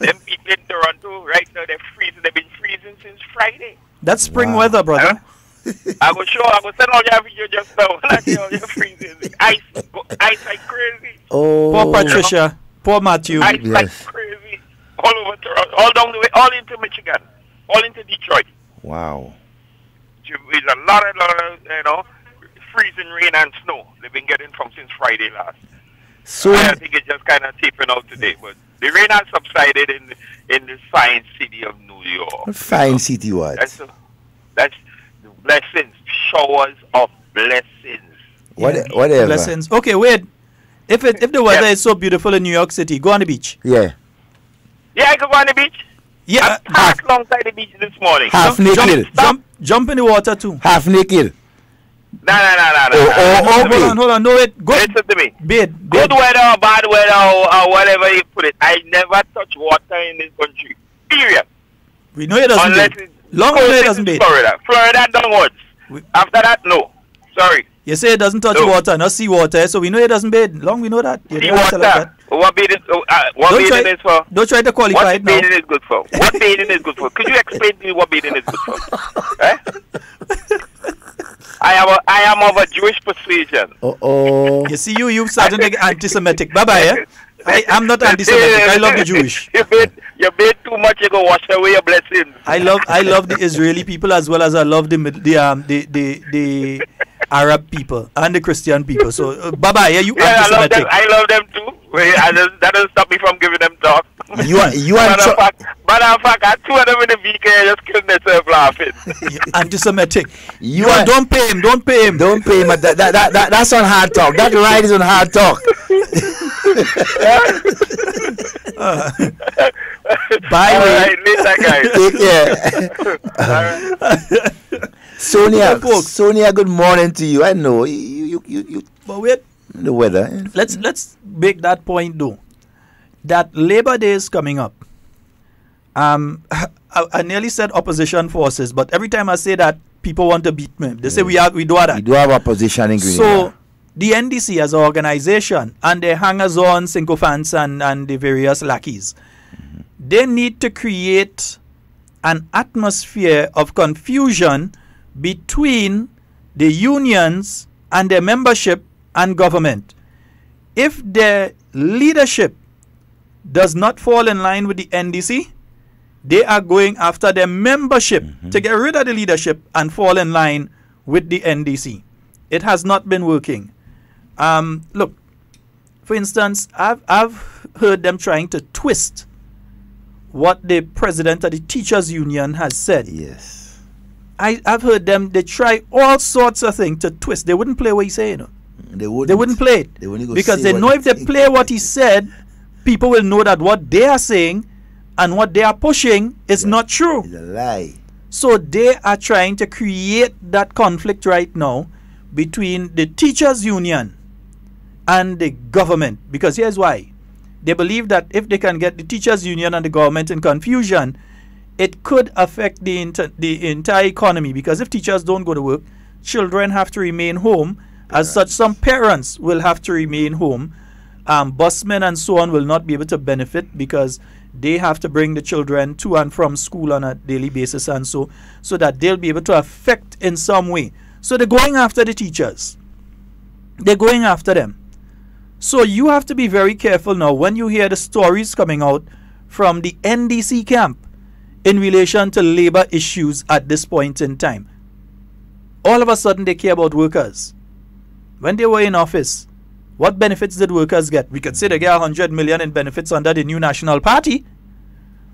Them people in Toronto, right now, they're freezing. They've been freezing since Friday. That's spring weather, brother. I will send all your video just now. You're freezing. Ice like crazy. Oh. Poor Patricia. Poor Matthew. Ice like crazy. All over Toronto, all down the way, all into Michigan, all into Detroit. Wow. There's a lot of freezing rain and snow they've been getting from since Friday last. So I think it's just kind of tapering out today, but the rain has subsided in the fine city of New York. Fine city what? That's blessings, showers of blessings. Whatever. Blessings. Okay, wait. If the weather is so beautiful in New York City, go on the beach. Yeah. Yeah, I go on the beach. Yeah, I passed alongside the beach this morning. Half naked. Jump in the water too. Half naked. No. Hold on. No, wait. Go. Listen to me. Bid. Good weather or bad weather or whatever you put it. I never touch water in this country. Period. We know it doesn't bid. Long way it doesn't bid. Florida downwards. After that, no. Sorry. You say it doesn't touch water, not sea water, so we know it doesn't bid. Long we know that. Sea water. What bathing is for? Don't try to qualify what it now. What bathing is good for? What bathing is good for? Could you explain to me what bathing is good for? Eh? I am of a Jewish persuasion. You see, you starting to get anti-Semitic. Bye-bye, eh? I'm not anti-Semitic. I love the Jewish. You bathe too much, you go wash away your blessings. I love the Israeli people as well as I love the Arab people and the Christian people. So bye-bye, you anti-Semitic. I love them too. That doesn't stop me from giving them talk. Matter of fact, I two of them in the VK just killed themselves laughing. Anti-Semitic. Don't pay him. Don't pay him. That's on hard talk. That ride is on hard talk. Bye. All right, later, guys. Take care. Sonia, good morning to you. I know you. But wait. The weather. Let's make that point though. That Labor Day is coming up. I nearly said opposition forces, but every time I say that, people want to beat me. They say we do that. We do have opposition in Grenada. So the NDC as an organization and the hangers-on, sycophants and the various lackeys, they need to create an atmosphere of confusion between the unions and their membership and government. If the leadership does not fall in line with the NDC, they are going after their membership to get rid of the leadership and fall in line with the NDC. It has not been working. Look, for instance, I've heard them trying to twist what the president of the teachers union has said. Yes. I've heard them, they try all sorts of things to twist. They wouldn't play what he said, you know. They wouldn't. They wouldn't play it. They wouldn't go because say they know if they play what he said, people will know that what they are saying and what they are pushing is not true. It's a lie. So they are trying to create that conflict right now between the teachers union and the government. Because here's why. They believe that if they can get the teachers union and the government in confusion, it could affect the entire economy. Because if teachers don't go to work, children have to remain home. As such, some parents will have to remain home. Busmen and so on will not be able to benefit because they have to bring the children to and from school on a daily basis and so that they'll be able to affect in some way. So they're going after the teachers. They're going after them. So you have to be very careful now when you hear the stories coming out from the NDC camp in relation to labor issues at this point in time. All of a sudden they care about workers. When they were in office, what benefits did workers get? We could say they get 100 million in benefits under the new National Party.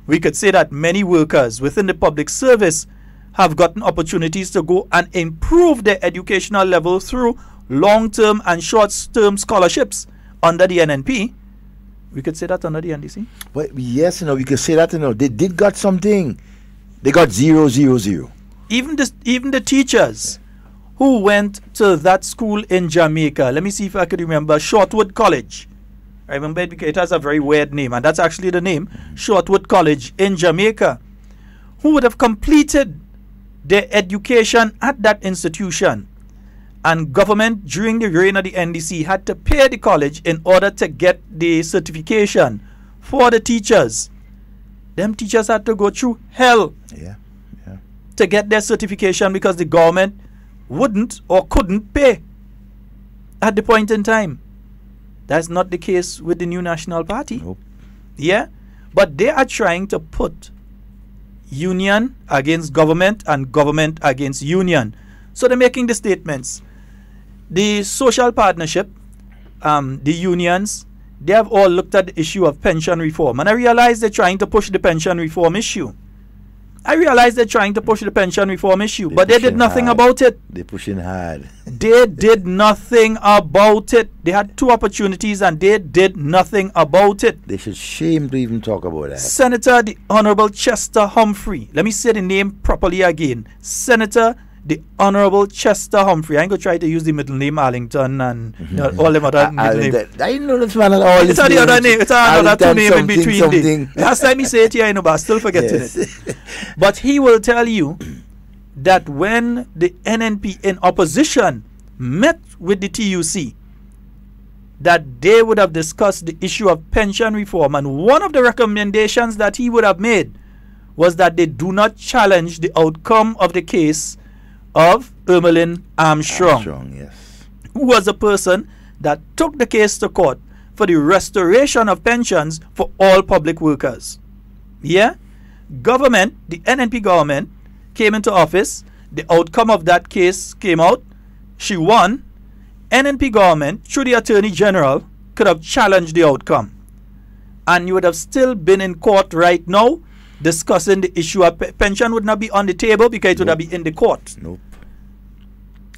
We could say that many workers within the public service have gotten opportunities to go and improve their educational level through long-term and short-term scholarships under the NNP. We could say that under the NDC. But yes, we could say that. They did got something. They got 0, 0, 0. Even the teachers who went to that school in Jamaica. Let me see if I could remember. Shortwood College. I remember it because it has a very weird name, and that's actually the name. Shortwood College in Jamaica. Who would have completed their education at that institution. And government, during the reign of the NDC, had to pay the college in order to get the certification for the teachers. Them teachers had to go through hell to get their certification because the government wouldn't or couldn't pay at the point in time. That's not the case with the new National Party. Nope. Yeah? But they are trying to put union against government and government against union. So they're making the statements. The social partnership, the unions, they have all looked at the issue of pension reform. And I realize they're trying to push the pension reform issue. But they did nothing about it. They're pushing hard. They did nothing about it. They had two opportunities and they did nothing about it. They should shame to even talk about that. Senator the Honorable Chester Humphrey. Let me say the name properly again. Senator the Honorable Chester Humphrey. I ain't going to try to use the middle name Arlington and all them other middle names. I know this man at all. It's the other name. It's another two name in between. Last time he said it here, but I still forgetting it. But he will tell you that when the NNP in opposition met with the TUC, that they would have discussed the issue of pension reform. And one of the recommendations that he would have made was that they do not challenge the outcome of the case of Ermeline Armstrong, who was a person that took the case to court for the restoration of pensions for all public workers. Yeah? Government, the NNP government, came into office. The outcome of that case came out. She won. NNP government, through the Attorney General, could have challenged the outcome. And you would have still been in court right now discussing the issue of pension would not be on the table because it would have been in the court. Nope.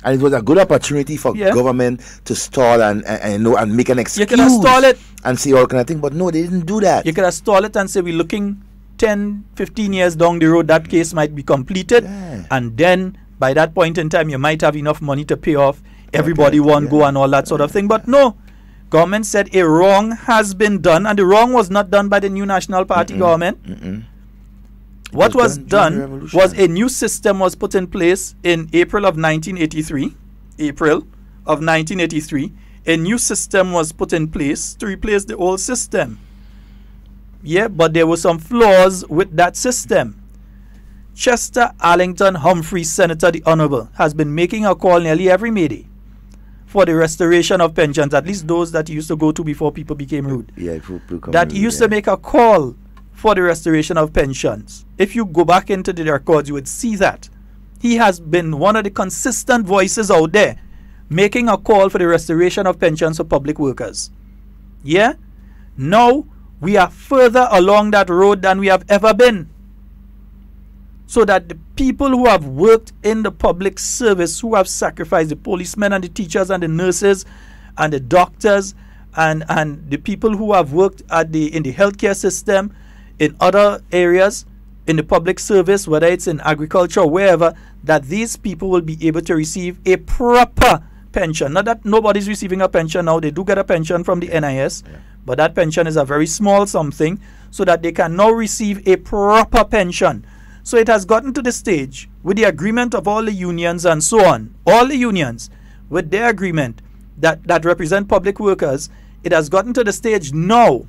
And it was a good opportunity for government to stall and make an excuse. You could have stalled it. And see all kind of thing. But no, they didn't do that. You could have stalled it and say we're looking 10, 15 years down the road, that case might be completed. Yeah. And then by that point in time, you might have enough money to pay off everybody one go and all that sort of thing. But no, government said a wrong has been done. And the wrong was not done by the new National Party government. What was done was a new system was put in place in April of 1983. A new system was put in place to replace the old system. Yeah, but there were some flaws with that system. Chester Arlington Humphrey, Senator the Honorable, has been making a call nearly every May Day for the restoration of pensions, at least those that he used to go to before people became rude. Yeah, people that he used to make a call for the restoration of pensions. If you go back into the records, you would see that. He has been one of the consistent voices out there making a call for the restoration of pensions for public workers. Yeah? Now, we are further along that road than we have ever been. So that the people who have worked in the public service, who have sacrificed, the policemen and the teachers and the nurses and the doctors and the people who have worked in the healthcare system, in other areas, in the public service, whether it's in agriculture or wherever, that these people will be able to receive a proper pension. Not that nobody's receiving a pension now. They do get a pension from the NIS, but that pension is a very small something, so that they can now receive a proper pension. So it has gotten to the stage, with the agreement of all the unions and so on, all the unions, with their agreement that represent public workers, it has gotten to the stage now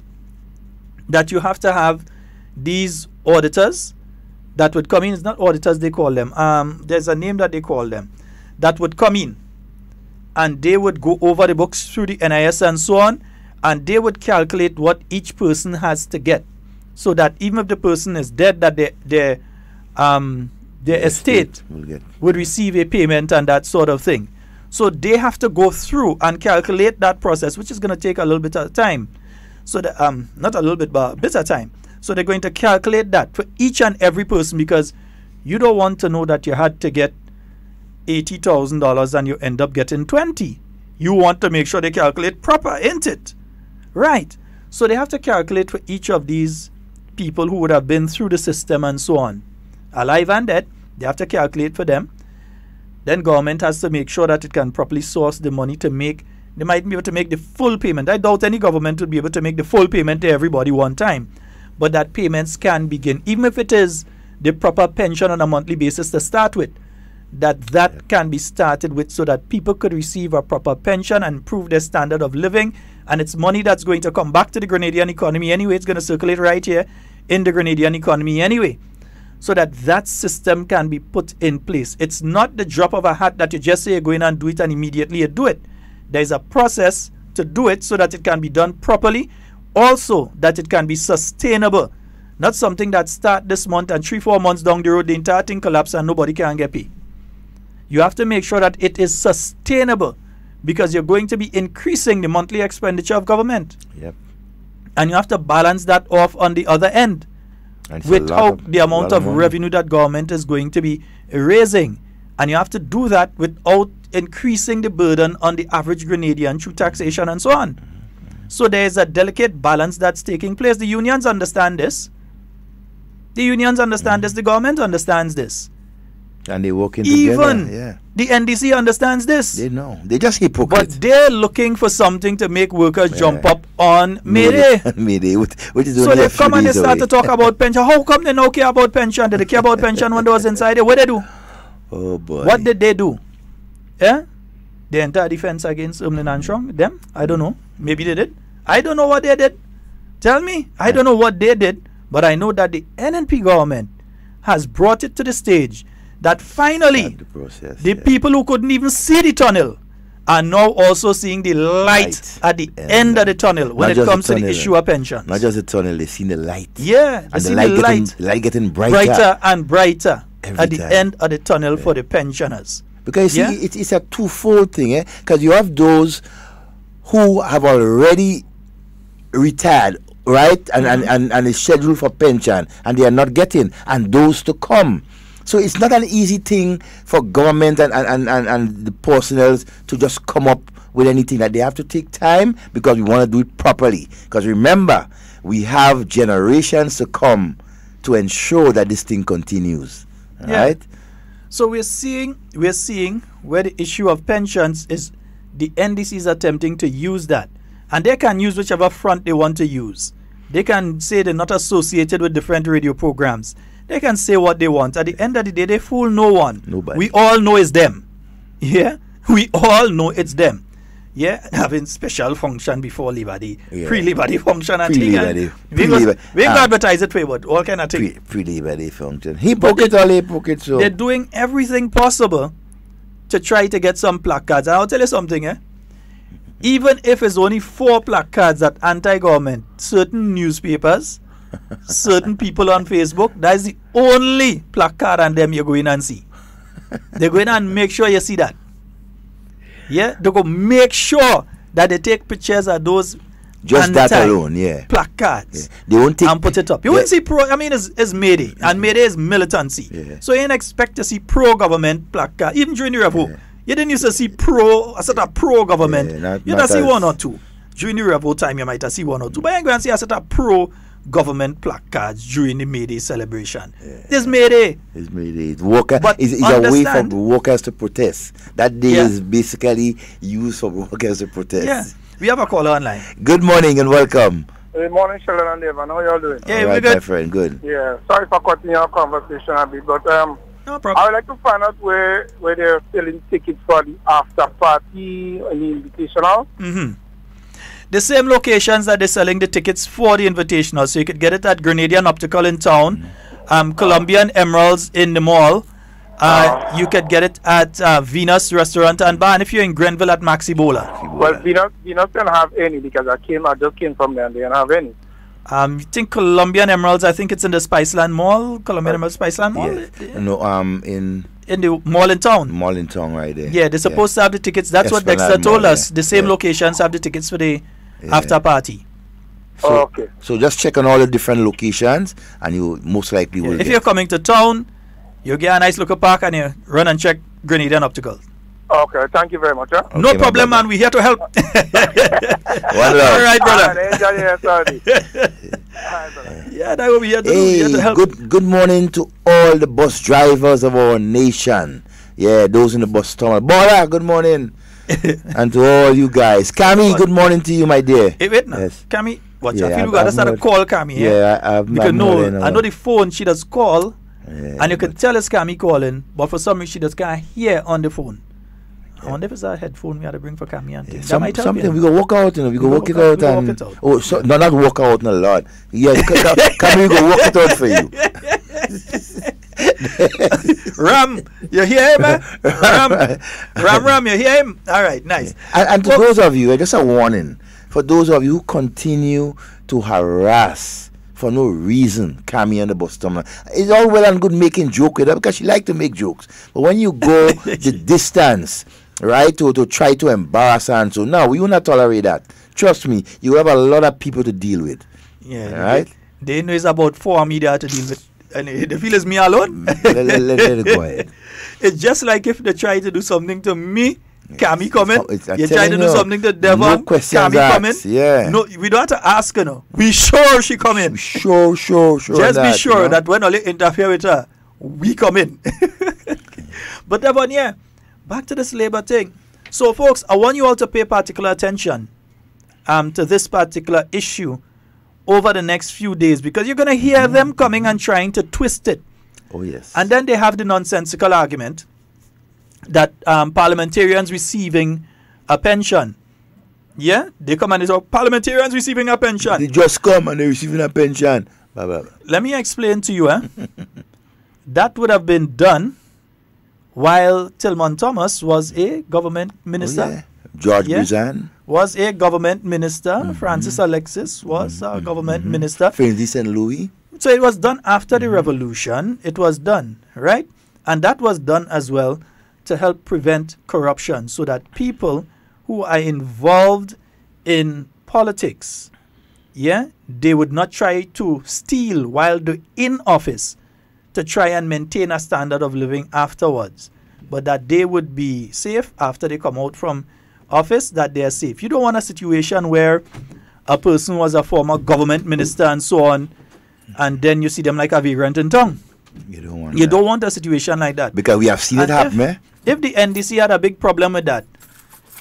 that you have to have these auditors that would come in. It's not auditors they call them. There's a name that they call them. That would come in and they would go over the books through the NIS and so on, and they would calculate what each person has to get, so that even if the person is dead, that their estate would receive a payment and that sort of thing. So they have to go through and calculate that process, which is going to take a little bit of time. So that, not a little bit, but a bit of time. So they're going to calculate that for each and every person, because you don't want to know that you had to get $80,000 and you end up getting 20. You want to make sure they calculate proper, ain't it? Right. So they have to calculate for each of these people who would have been through the system and so on, alive and dead. They have to calculate for them. Then government has to make sure that it can properly source the money to make. They might be able to make the full payment. I doubt any government would be able to make the full payment to everybody one time, but that payments can begin, even if it is the proper pension on a monthly basis to start with, that can be started with, so that people could receive a proper pension and improve their standard of living. And it's money that's going to come back to the Grenadian economy anyway. It's going to circulate right here in the Grenadian economy anyway, so that system can be put in place. It's not the drop of a hat that you just say you're going and do it and immediately you do it. There's a process to do it so that it can be done properly. Also, that it can be sustainable. Not something that start this month and 3-4 months down the road, the entire thing collapse and nobody can get paid. You have to make sure that it is sustainable, because you're going to be increasing the monthly expenditure of government. Yep. And you have to balance that off on the other end without the amount of revenue that government is going to be raising. And you have to do that without increasing the burden on the average Grenadian through taxation and so on. So there is a delicate balance that's taking place. The unions understand this. The unions understand this. The government understands this. And they working Even together. the NDC understands this. They know. They just hypocrites. But they're looking for something to make workers jump up on Mayday. Mayday, which is so they come and they start to talk about pension. How come they don't care about pension? Did they care about pension when they was inside there? What did they do? Oh boy. What did they do? Yeah? The entire defense against Umlin and Strong? Them? I don't know. Maybe they did. I don't know what they did. Tell me. I don't know what they did. But I know that the NNP government has brought it to the stage that finally the people who couldn't even see the tunnel are now also seeing the light at the end of the tunnel when it comes to the issue of pensions. Not just the tunnel, they've seen the light. Yeah, and the light getting brighter and brighter at the end of the tunnel for the pensioners. Because you see, it's a twofold thing, because you have those who have already retired, right, and is scheduled for pension, and they are not getting, and those to come. So it's not an easy thing for government and the personnel to just come up with anything. That they have to take time, because we want to do it properly. Because remember, we have generations to come to ensure that this thing continues. Right? So we're seeing where the issue of pensions is, the NDC is attempting to use that. And they can use whichever front they want to use. They can say they're not associated with different radio programs. They can say what they want. At the end of the day, they fool no one. Nobody. We all know it's them. Yeah? We all know it's them. Yeah? Having special function before Liberty. Pre-Liberty function and thing. We advertise it for you, but all kind of thing. Pre-Liberty function. Hypocrite. They're doing everything possible to try to get some placards. And I'll tell you something, even if it's only 4 placards that anti-government, certain newspapers, certain people on Facebook, that's the only placard on them you're going and see. They're going and make sure you see that. Yeah, they go make sure that they take pictures of those just that alone, yeah. Placards. Yeah. They won't take and put it up. You won't see pro. I mean, it's Mayday, and Mayday is militancy. Yeah. So you didn't expect to see pro-government placard even during the revo. Yeah. You didn't used to see a sort of pro-government. Yeah, you don't see one or two during the revo time. You might see one or two, but you ain't going to see a sort of pro-government placards during the Mayday celebration. Yeah. It's Mayday. It's Mayday. It's worker. But it's a way for workers to protest. That day is basically used for workers to protest. Yeah. We have a caller online. Good morning and welcome. Good morning, Sheldon and Devon. How are you all doing? Yeah, all right, my friend. Good. Yeah, sorry for cutting your conversation a bit, but no problem. I would like to find out where they're selling tickets for the after party and the invitational. Mm-hmm. The same locations that they're selling the tickets for the invitational. So you could get it at Grenadian Optical in town, Colombian Emeralds in the mall. You could get it at Venus Restaurant and Bar, and if you're in Grenville at Maxi Bola. Well, Venus don't have any because I just came from there and they don't have any. You think Colombian Emeralds? I think it's in the Spiceland Mall, Colombian Emeralds Spiceland Mall. Yeah. No, in the mall in town. Mall in town, right there. Yeah, they're supposed to have the tickets. That's what Dexter told us. The same locations have the tickets for the after party. So, so just check on all the different locations, and you most likely will. If you're coming to town, you get a nice local park and you run and check Grenadian Optical. Okay, thank you very much. Huh? Okay, no problem, man. We're here to help. All right, brother. Yeah, that will be here to, here to help. Good morning to all the bus drivers of our nation. Yeah, those in the bus terminal. Bora, good morning. And to all you guys. Cami, good morning to you, my dear. Hey, wait now. Yes. Cami, watch. I feel we got to start a call, Cami. Because I know the phone, she does call. And you can tell it's Cami calling, but for some reason she just can't hear on the phone. I wonder if it's a headphone we had to bring for Cami and things. Something we go work out, we go work it out and oh, so no, not work out, no Lord. Yeah, Cami, we go work it out for you. Ram, you hear him, man? Ram, you hear him? All right, nice. And to those of you, just a warning for those of you who continue to harass for no reason, Cami and the bus terminal. It's all well and good making joke with her because she like to make jokes. But when you go the distance, right, to try to embarrass her and so, no, we will not tolerate that. Trust me, you have a lot of people to deal with. Yeah, right? They know it's about 4 media to deal with. And they feel it's me alone. Let it go ahead. It's just like if they try to do something to me, Cami coming. You try to do something to Devon, no Cami coming. Yeah. No, we don't have to ask her. No. We sure she coming. Sure. Just be sure that when Oli interfere with her, we come in. But Devon, yeah, back to this labor thing. So, folks, I want you all to pay particular attention to this particular issue over the next few days because you're going to hear them coming and trying to twist it. Oh, yes. And then they have the nonsensical argument that parliamentarians receiving a pension. Yeah? They come and they say, parliamentarians receiving a pension. They just come and they're receiving a pension. Blah, blah, blah. Let me explain to you. That would have been done while Tillman Thomas was a government minister. Oh, yeah. George Buzan was a government minister. Francis Alexis was a government minister. Francis St. Louis. So it was done after the revolution. It was done, right? And that was done as well to help prevent corruption so that people who are involved in politics, they would not try to steal while they're in office to try and maintain a standard of living afterwards, but that they would be safe after they come out from office, that they are safe. You don't want a situation where a person was a former government minister and so on, and then you see them like a vagrant in town. You don't want a situation like that. Because we have seen it happen, If the NDC had a big problem with that,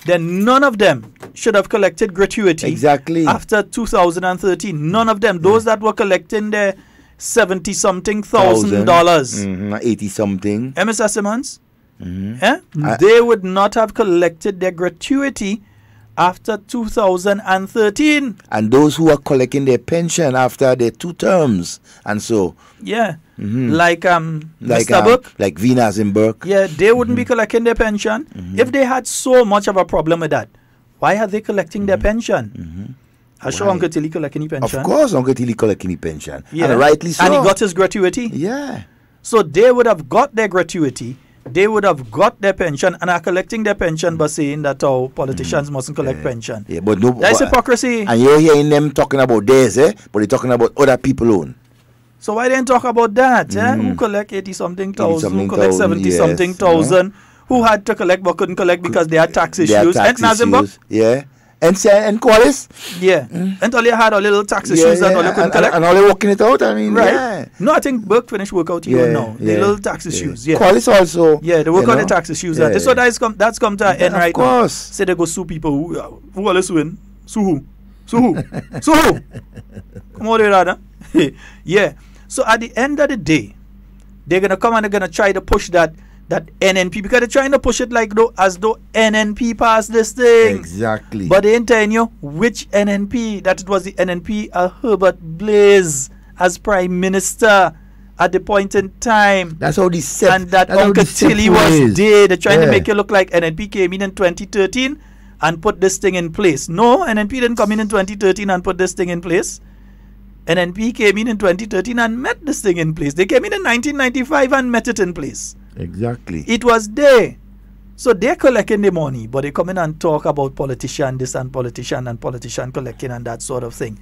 then none of them should have collected gratuity. Exactly. After 2013, none of them. Those that were collecting their $70-something thousand, 80-something. Mr. Simmons, they would not have collected their gratuity after 2013. And those who are collecting their pension after their 2 terms, and so. Yeah. Like Mr. Burke. Like Venus in Burke. Yeah, they wouldn't be collecting their pension. If they had so much of a problem with that, Why are they collecting their pension? I'm sure Uncle Tilly collect any pension. Of course, Uncle Tilly collect any pension. Yeah. And rightly so. And he got his gratuity. Yeah. So they would have got their gratuity. They would have got their pension and are collecting their pension by saying that our politicians mustn't collect pension. Yeah, but no, That's hypocrisy. And you're hearing them talking about theirs, but they're talking about other people own. So why didn't talk about that? Who collect 80-something thousand, who collect 70-something thousand, who had to collect but couldn't collect because they had tax issues. Yeah. And Qualis? Yeah. And all you had a little tax issues and all you couldn't collect. And all they working it out, I mean, right. No, I think Burke finished work out here now. The little tax issues. Yeah. Qualis also. Yeah, they work on the tax issues. Yeah. So that's come to an end right now. Of course. Say they go sue people. Who are they suing? Sue who? Sue who? Sue who? Come on, there, yeah. So at the end of the day, they're gonna come and they're gonna try to push that NNP, because they're trying to push it like as though NNP passed this thing. Exactly. But they ain't telling you which NNP. That it was the NNP Herbert Blaze as Prime Minister at the point in time. That's how the and that Uncle Tilly was there. They're trying to make it look like NNP came in 2013 and put this thing in place. No, NNP didn't come in 2013 and put this thing in place. NNP came in 2013 and met this thing in place. They came in 1995 and met it in place. Exactly. It was there. So they're collecting the money, but they come in and talk about politician this and politician collecting and that sort of thing.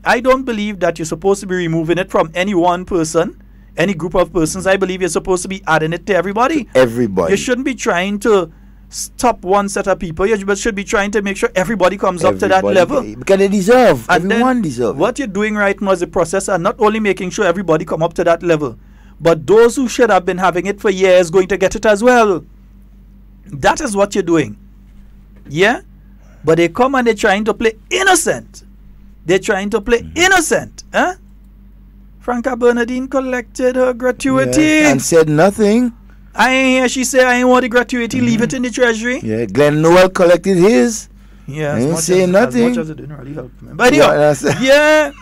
I don't believe that you're supposed to be removing it from any one person, any group of persons. I believe you're supposed to be adding it to everybody. Everybody. You shouldn't be trying to stop one set of people. You should be trying to make sure everybody comes up to that level. Because they deserve. Everyone deserves. What you're doing right now is a process and not only making sure everybody come up to that level, but those who should have been having it for years going to get it as well. That is what you're doing. Yeah? But they come and they're trying to play innocent. They're trying to play innocent. Huh? Franca Bernardine collected her gratuity. And said nothing. I ain't hear she say I ain't want the gratuity. Leave it in the treasury. Yeah, Glenn Noel collected his. Yeah, ain't saying nothing. As much as it didn't really help me. But yeah,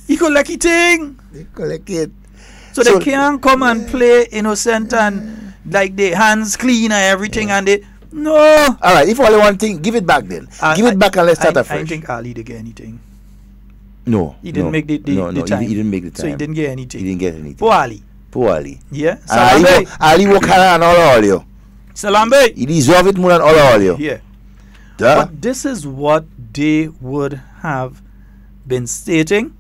he collect it thing. They collect it. So they can't come and play innocent and like their hands clean and everything and they no. All right, if only one thing, give it back then. Give it back and let's start afresh. I think Ali didn't get anything. No. He didn't make the time. He didn't make the time. So he didn't get anything. He didn't get anything. Poor Ali. Poor Ali. Yeah. Ali work hard and all you. Salambe. He deserve it more than all you. Yeah. Duh. But this is what they would have been stating.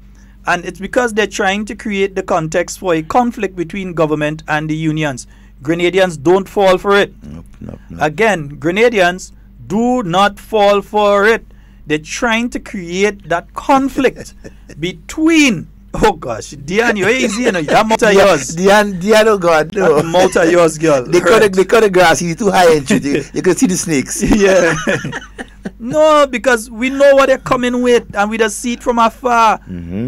And it's because they're trying to create the context for a conflict between government and the unions. Grenadians don't fall for it. Nope. Again, Grenadians do not fall for it. They're trying to create that conflict between. Oh gosh, Diane, you're easy, you know. That mouth of yours. Diane, oh God, no. That mouth of yours, girl. They cut the grass. He's too high and you can see the snakes. Yeah. No, because we know what they're coming with, and we just see it from afar.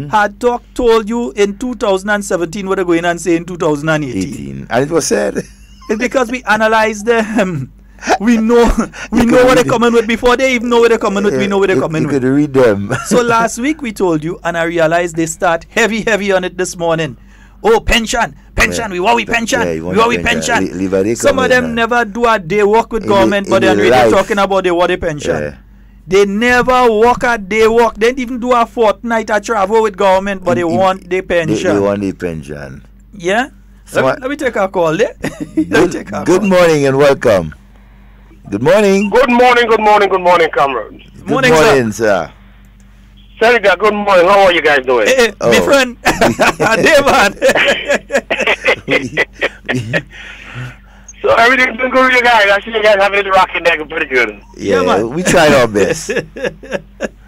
Had Talk told you in 2017 what they're going and say in 2018, and it was said. It's because we analyze them. We know what they're coming with before they even know what they're coming with. We know what they're coming with. You could read them. So last week we told you, and I realized they start heavy on it this morning. Oh, pension. We want pension. We want pension. Some of them never do a day work with government, but they're really talking about they want a pension. Yeah. They never work a day work. They didn't even do a fortnight of travel with government, but they want their pension. They want their pension. Yeah. Let me take a call there. Good morning and welcome. Good morning. Good morning, comrades. Good morning, sir. Senator, good morning. How are you guys doing? Hey, my friend. So everything's been good with you guys. I see you guys having it rocking there pretty good. Yeah, man. We tried our best.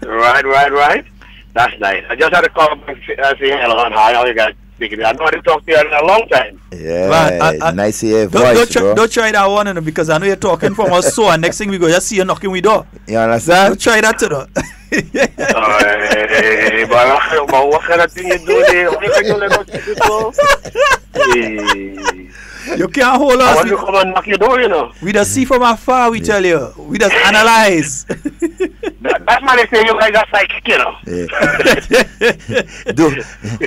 Right. That's nice. I just had to call and say hello and hi. How you guys speaking? I know I didn't talk to you in a long time. Yeah, nice to hear your voice, don't try that one, because I know you're talking from us, so and next thing we go just see you knocking we door. You understand? Don't try that to the. Hey, but what kind of thing you do there? What you do? You can't hold us. I want to come and knock your door, you know. We just see from afar, we tell you. We just analyze. That's why they say you guys are psychic, you know. Yeah.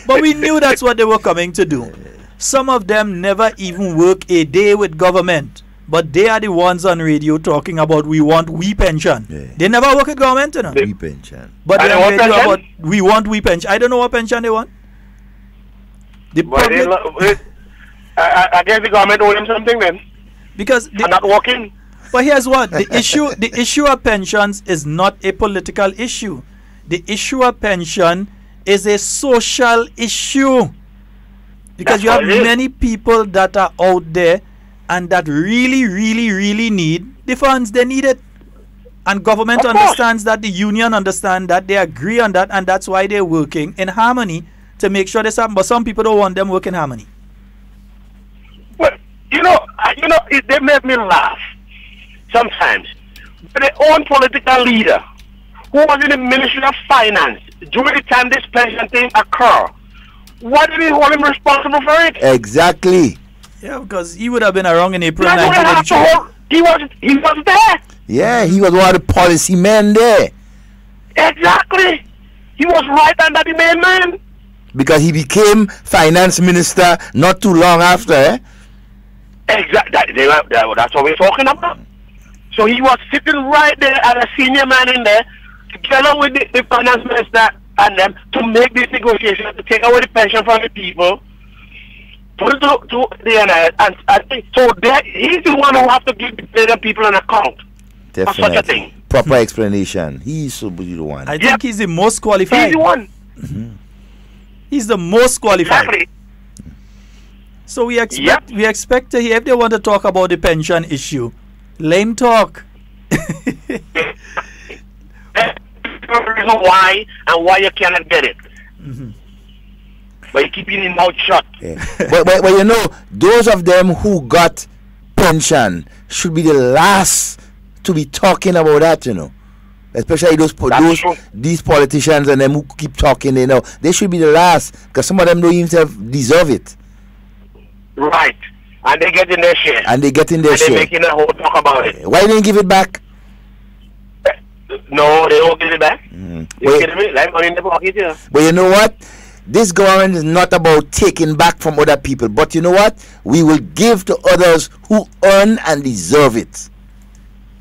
But we knew that's what they were coming to do. Some of them never even work a day with government, but they are the ones on radio talking about we want we pension. They never work at government, you know. We pension. But And they they want radio pension? about we want we pension. I don't know what pension they want. The But I guess the government owe them something then. Because they're not working. But here's what the issue of pensions is not a political issue. The issue of pension is a social issue. Because you have many people that are out there and that really, really, really need the funds. They need it. And government understands that, the union understands that, they agree on that, and that's why they're working in harmony to make sure this happens. But some people don't want them work in harmony. Well, they make me laugh sometimes. But their own political leader, who was in the Ministry of Finance during the time this pension thing occurred, why did he hold him responsible for it? Exactly. Yeah, because he would have been around in April That's what I have to hold. He was there. Yeah, he was one of the policy men there. Exactly. He was right under the main man. Because he became finance minister not too long after, eh? Exactly. That's what we're talking about. So he was sitting right there as a senior man in there, together with the finance minister and them, to make this negotiation, to take away the pension from the people, put it to the NIS, and so he's the one who has to give the people an account for such a thing. Proper explanation. He's so be the one. I think he's the most qualified. He's the one. He's the most qualified. Exactly. So we expect to hear, if they want to talk about the pension issue, let him talk. Reason why and why you cannot get it. But you keep your mouth shut. Yeah. but you know, those of them who got pension should be the last to be talking about that, you know. Especially these politicians and them who keep talking, you know, they should be the last, because some of them don't even deserve it. Right. And they get in their share. And they get in their share. They're making a whole talk about it. Why didn't give it back? No, they don't give it back. You're kidding me? Like money in the pocket, yeah. But you know what? This government is not about taking back from other people. But you know what? We will give to others who earn and deserve it.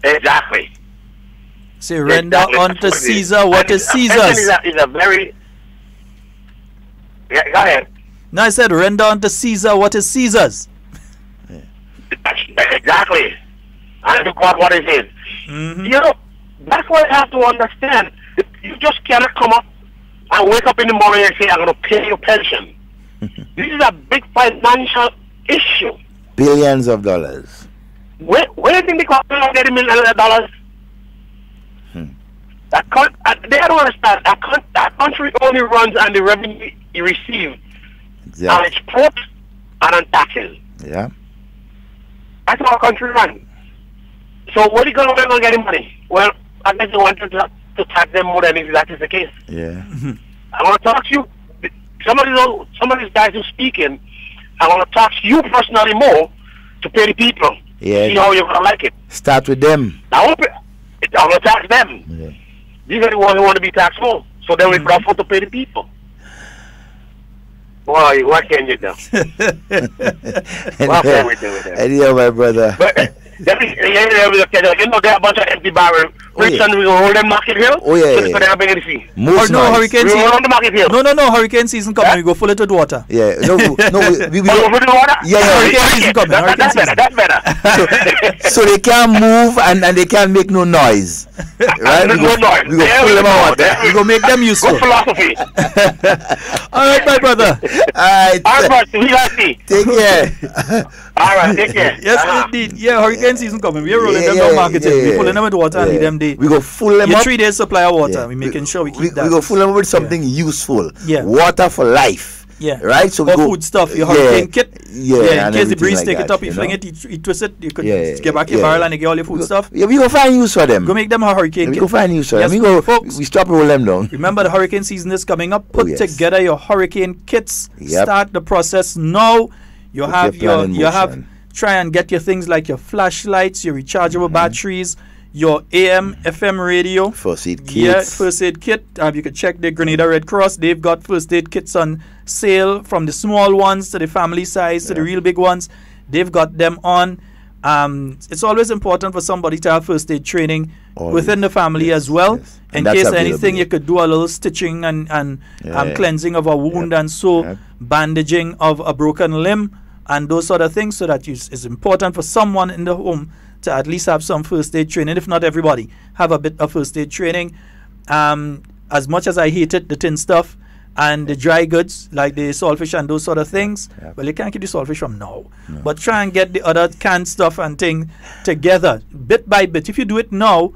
Exactly. Say, render unto Caesar what is Caesar's. Is a very... Yeah, go ahead. No, I said render unto Caesar what is Caesar's. Exactly. And to God what is his. You know, that's what I have to understand. You just cannot come up and wake up in the morning and say, I'm going to pay your pension. This is a big financial issue. Billions of dollars. Where do you think the government will get $1 million? They don't understand. A country only runs on the revenue you receive on its port and on taxes. Yeah. That's how a country runs. So where the government going to get the money? Well, I guess they want to tax them more than if that is the case. Yeah. I want to talk to you. Some of these guys who speaking, I want to talk to you personally more to pay the people. Yeah. See how you're going to like it. Start with them. I want to tax them. Yeah. These are the ones who want to be taxed more. So then we can afford to pay the people. Boy, what can you do? What can we do with that? Anyhow, my brother. But, you know, there are a bunch of empty barrels. We will hold them Market Hill. Oh, yeah. So they bring the fee. Hurricane we season. hold the Market Hill. No, hurricane season coming. We go full it with water. Yeah, no, we full it with water? Yeah. Hurricane season coming. That's better. So they can't move and they can't make no noise. Right? We go pull them out. We go make them useful. Good philosophy. All right, my brother. All right, take care. All right, take care. Yes, indeed. Yeah, hurricane season coming. We're rolling them down Market Hill. We're pulling them with water and leave them there. We go full them up. 3 days supply of water. We're making sure we keep that. We go full them up with something useful. Yeah. Water for life. Yeah. Right? So we go food stuff, your hurricane kit. Yeah. In case the breeze take like it up, that, you fling it, you twist it, you could get back your barrel and you get all your food stuff. Yeah, we go find use for them. Go make them a hurricane kit. We go find use for them. Folks, we stop rolling them down. Remember the hurricane season is coming up. Put together your hurricane kits. Start the process now. You have try and get your things like your flashlights, your rechargeable batteries, your AM, FM radio. First aid kits. Yeah, first aid kit. You can check the Grenada Red Cross. They've got first aid kits on sale, from the small ones to the family size to the real big ones. They've got them on. It's always important for somebody to have first aid training Always. within the family as well. Yes. In And that's case available. anything, you could do a little stitching and cleansing of a wound and so bandaging of a broken limb and those sort of things, so that it's important for someone in the home to at least have some first aid training. If not everybody, have a bit of first aid training. As much as I hate it, the tin stuff and the dry goods like the saltfish and those sort of things, well, you can't keep the saltfish from now. But try and get the other canned stuff and thing together bit by bit. If you do it now,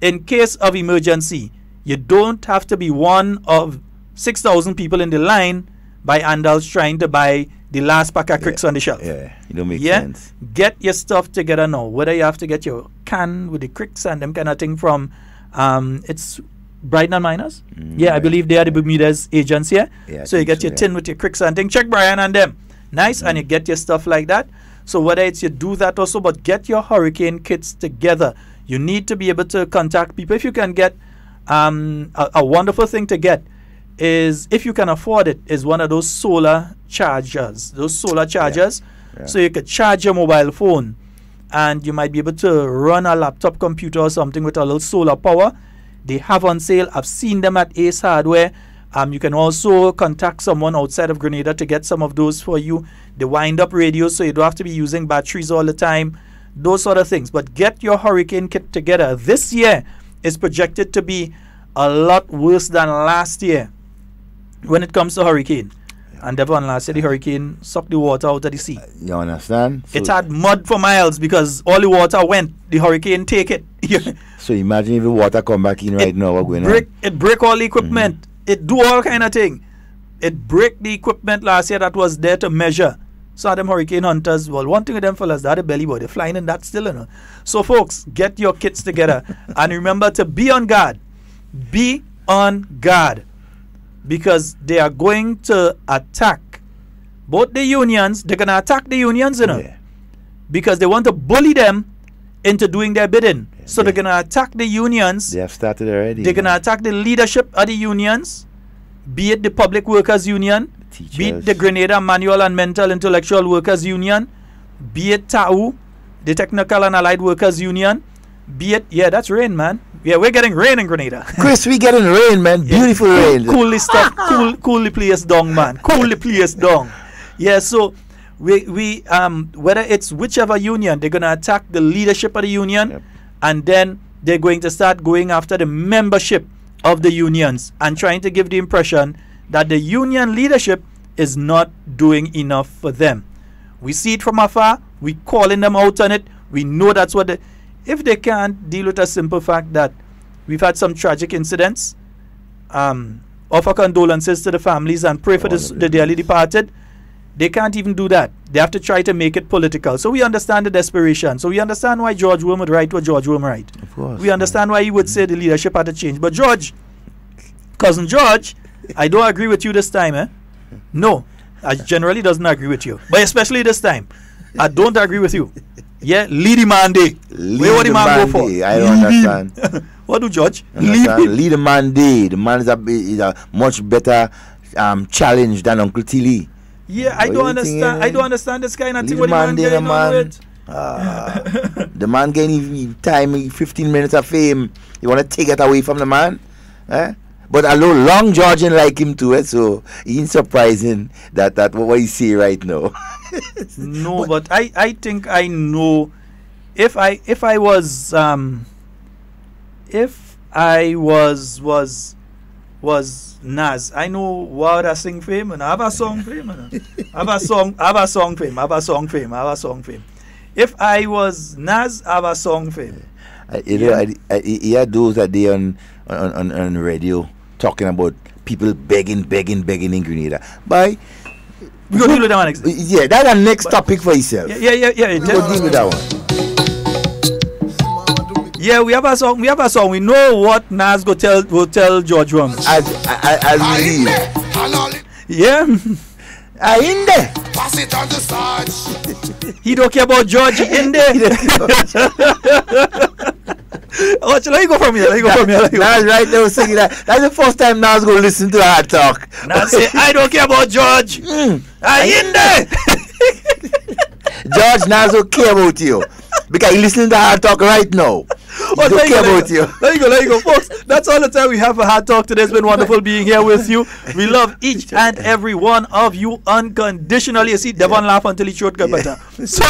in case of emergency, you don't have to be one of 6,000 people in the line by Andals trying to buy the last pack of cricks on the shelf. Yeah, it don't make sense. Get your stuff together now. Whether you have to get your can with the cricks and them kind of thing from it's Brighton and Miners. I believe they are the Bermuda's agents here. So you get your tin with your cricks and thing. Check Brian and them. Nice, and you get your stuff like that. So whether it's you do that also, but get your hurricane kits together. You need to be able to contact people. If you can get a wonderful thing to get is, if you can afford it, is one of those solar chargers. So you could charge your mobile phone, and you might be able to run a laptop computer or something with a little solar power. They have on sale. I've seen them at Ace Hardware. You can also contact someone outside of Grenada to get some of those for you. The wind-up radios, so you don't have to be using batteries all the time. Those sort of things. But get your hurricane kit together. This year is projected to be a lot worse than last year when it comes to hurricane. And Devon, last year the hurricane sucked the water out of the sea. You understand? It had mud for miles because all the water went. The hurricane take it. So imagine if the water come back in right now. What's going on? It break all the equipment. It do all kind of thing. It break the equipment last year that was there to measure. So them hurricane hunters, well, one thing with them fellas, they're the belly boy. They're flying in that still, you know. So folks, get your kits together. And remember to be on guard. Be on guard. Because they are going to attack both the unions. They're going to attack the unions, you know. Because they want to bully them into doing their bidding. So they're going to attack the unions. They have started already. They're going to attack the leadership of the unions, be it the Public Workers Union, be it the Grenada Manual and Mental Intellectual Workers Union, be it TAU, the Technical and Allied Workers Union, be it, that's rain, man. Yeah, we're getting rain in Grenada. Chris, we getting rain, man. Beautiful rain. Cool the stuff. Cool the place down, man. Cool the place down. Yeah, so we whether it's whichever union, they're gonna attack the leadership of the union, and then they're going to start going after the membership of the unions and trying to give the impression that the union leadership is not doing enough for them. We see it from afar. We calling them out on it. We know that's what if they can't deal with a simple fact that we've had some tragic incidents, offer condolences to the families and pray for the dearly departed, they can't even do that. They have to try to make it political. So we understand the desperation. So we understand why George Worm would write what George Worm write. Of course. We understand why he would say the leadership had to change. But George, cousin George, I don't agree with you this time, eh? No, I generally doesn't agree with you. But especially this time, I don't agree with you. Yeah, lead the man day. Where would the man go for? I don't understand. What do George? Lead the man day. The man is a much better challenge than Uncle Tilly. Yeah, I don't understand. I don't understand this kind of thing. What the man getting on with? The man getting time, 15 minutes of fame. You want to take it away from the man? Eh? But although Long George ain't like him too, so it ain't surprising that what you see right now. No, but I think I know if I was Nas, I know what I sing for him and I have a song for him. I have a song for him. If I was Nas, I have a song for him. You had those that day on radio talking about people begging in Grenada. We're going to deal with that one next. Yeah, that's the next topic for yourself. Yeah. We'll deal with that one. Yeah, we have a song. We know what Nas will tell George Worm. I believe. Yeah. I in there. Pass it on the Sarge. He don't care about George in there. Oh, let me go from here. Nas right now singing that. That's the first time Nas go listen to Hard Talk. Nas say, I don't care about George. I in there. George, Nas don't care about you. Because you listening to Hard Talk right now. Well, don't care about you. There you go, folks. That's all the time we have for Hard Talk today. It's been wonderful being here with you. We love each and every one of you unconditionally. You see, Devon laugh until he short got better. So,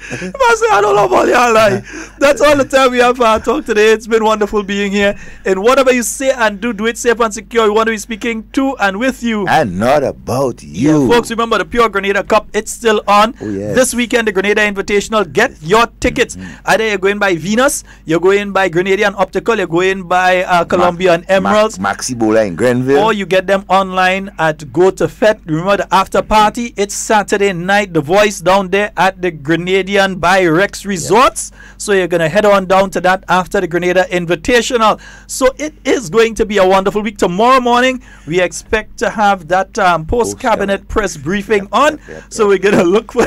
I don't love all y'all like. That's all the time we have for Hard Talk today. It's been wonderful being here. And whatever you say and do it safe and secure. We want to be speaking to and with you. And not about you. Yeah, folks, remember the Pure Grenada Cup. It's still on. Oh, yes. This weekend, the Grenada Invitational. Get your tickets. Either you're going by Venus, you're going by Grenadian Optical, you're going by Colombian Emeralds. Maxi Bola in Grenville. Or you get them online at Go to Fet. Remember the after party. It's Saturday night. The Voice down there at the Grenadian by Rex Resorts. So you're going to head on down to that after the Grenada Invitational. So it is going to be a wonderful week. Tomorrow morning, we expect to have that post-cabinet press briefing on. So we're going to look for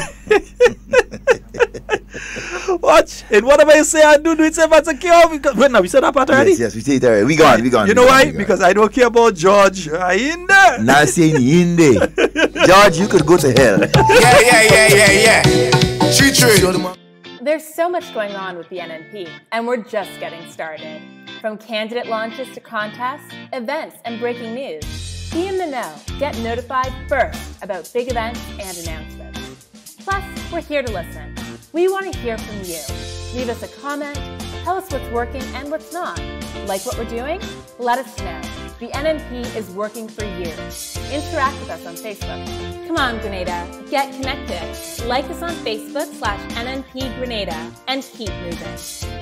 watch. And whatever you say and do it safe and secure. Wait, now we said that part already? Yes, we say it already. We gone. You know why? Because I don't care about George. In there. Not saying in there. George, you could go to hell. Yeah. True. There's so much going on with the NNP, and we're just getting started. From candidate launches to contests, events, and breaking news, be in the know. Get notified first about big events and announcements. Plus, we're here to listen. We want to hear from you. Leave us a comment, tell us what's working and what's not. Like what we're doing? Let us know. The NNP is working for you. Interact with us on Facebook. Come on, Grenada, get connected. Like us on Facebook /NNP Grenada and keep moving.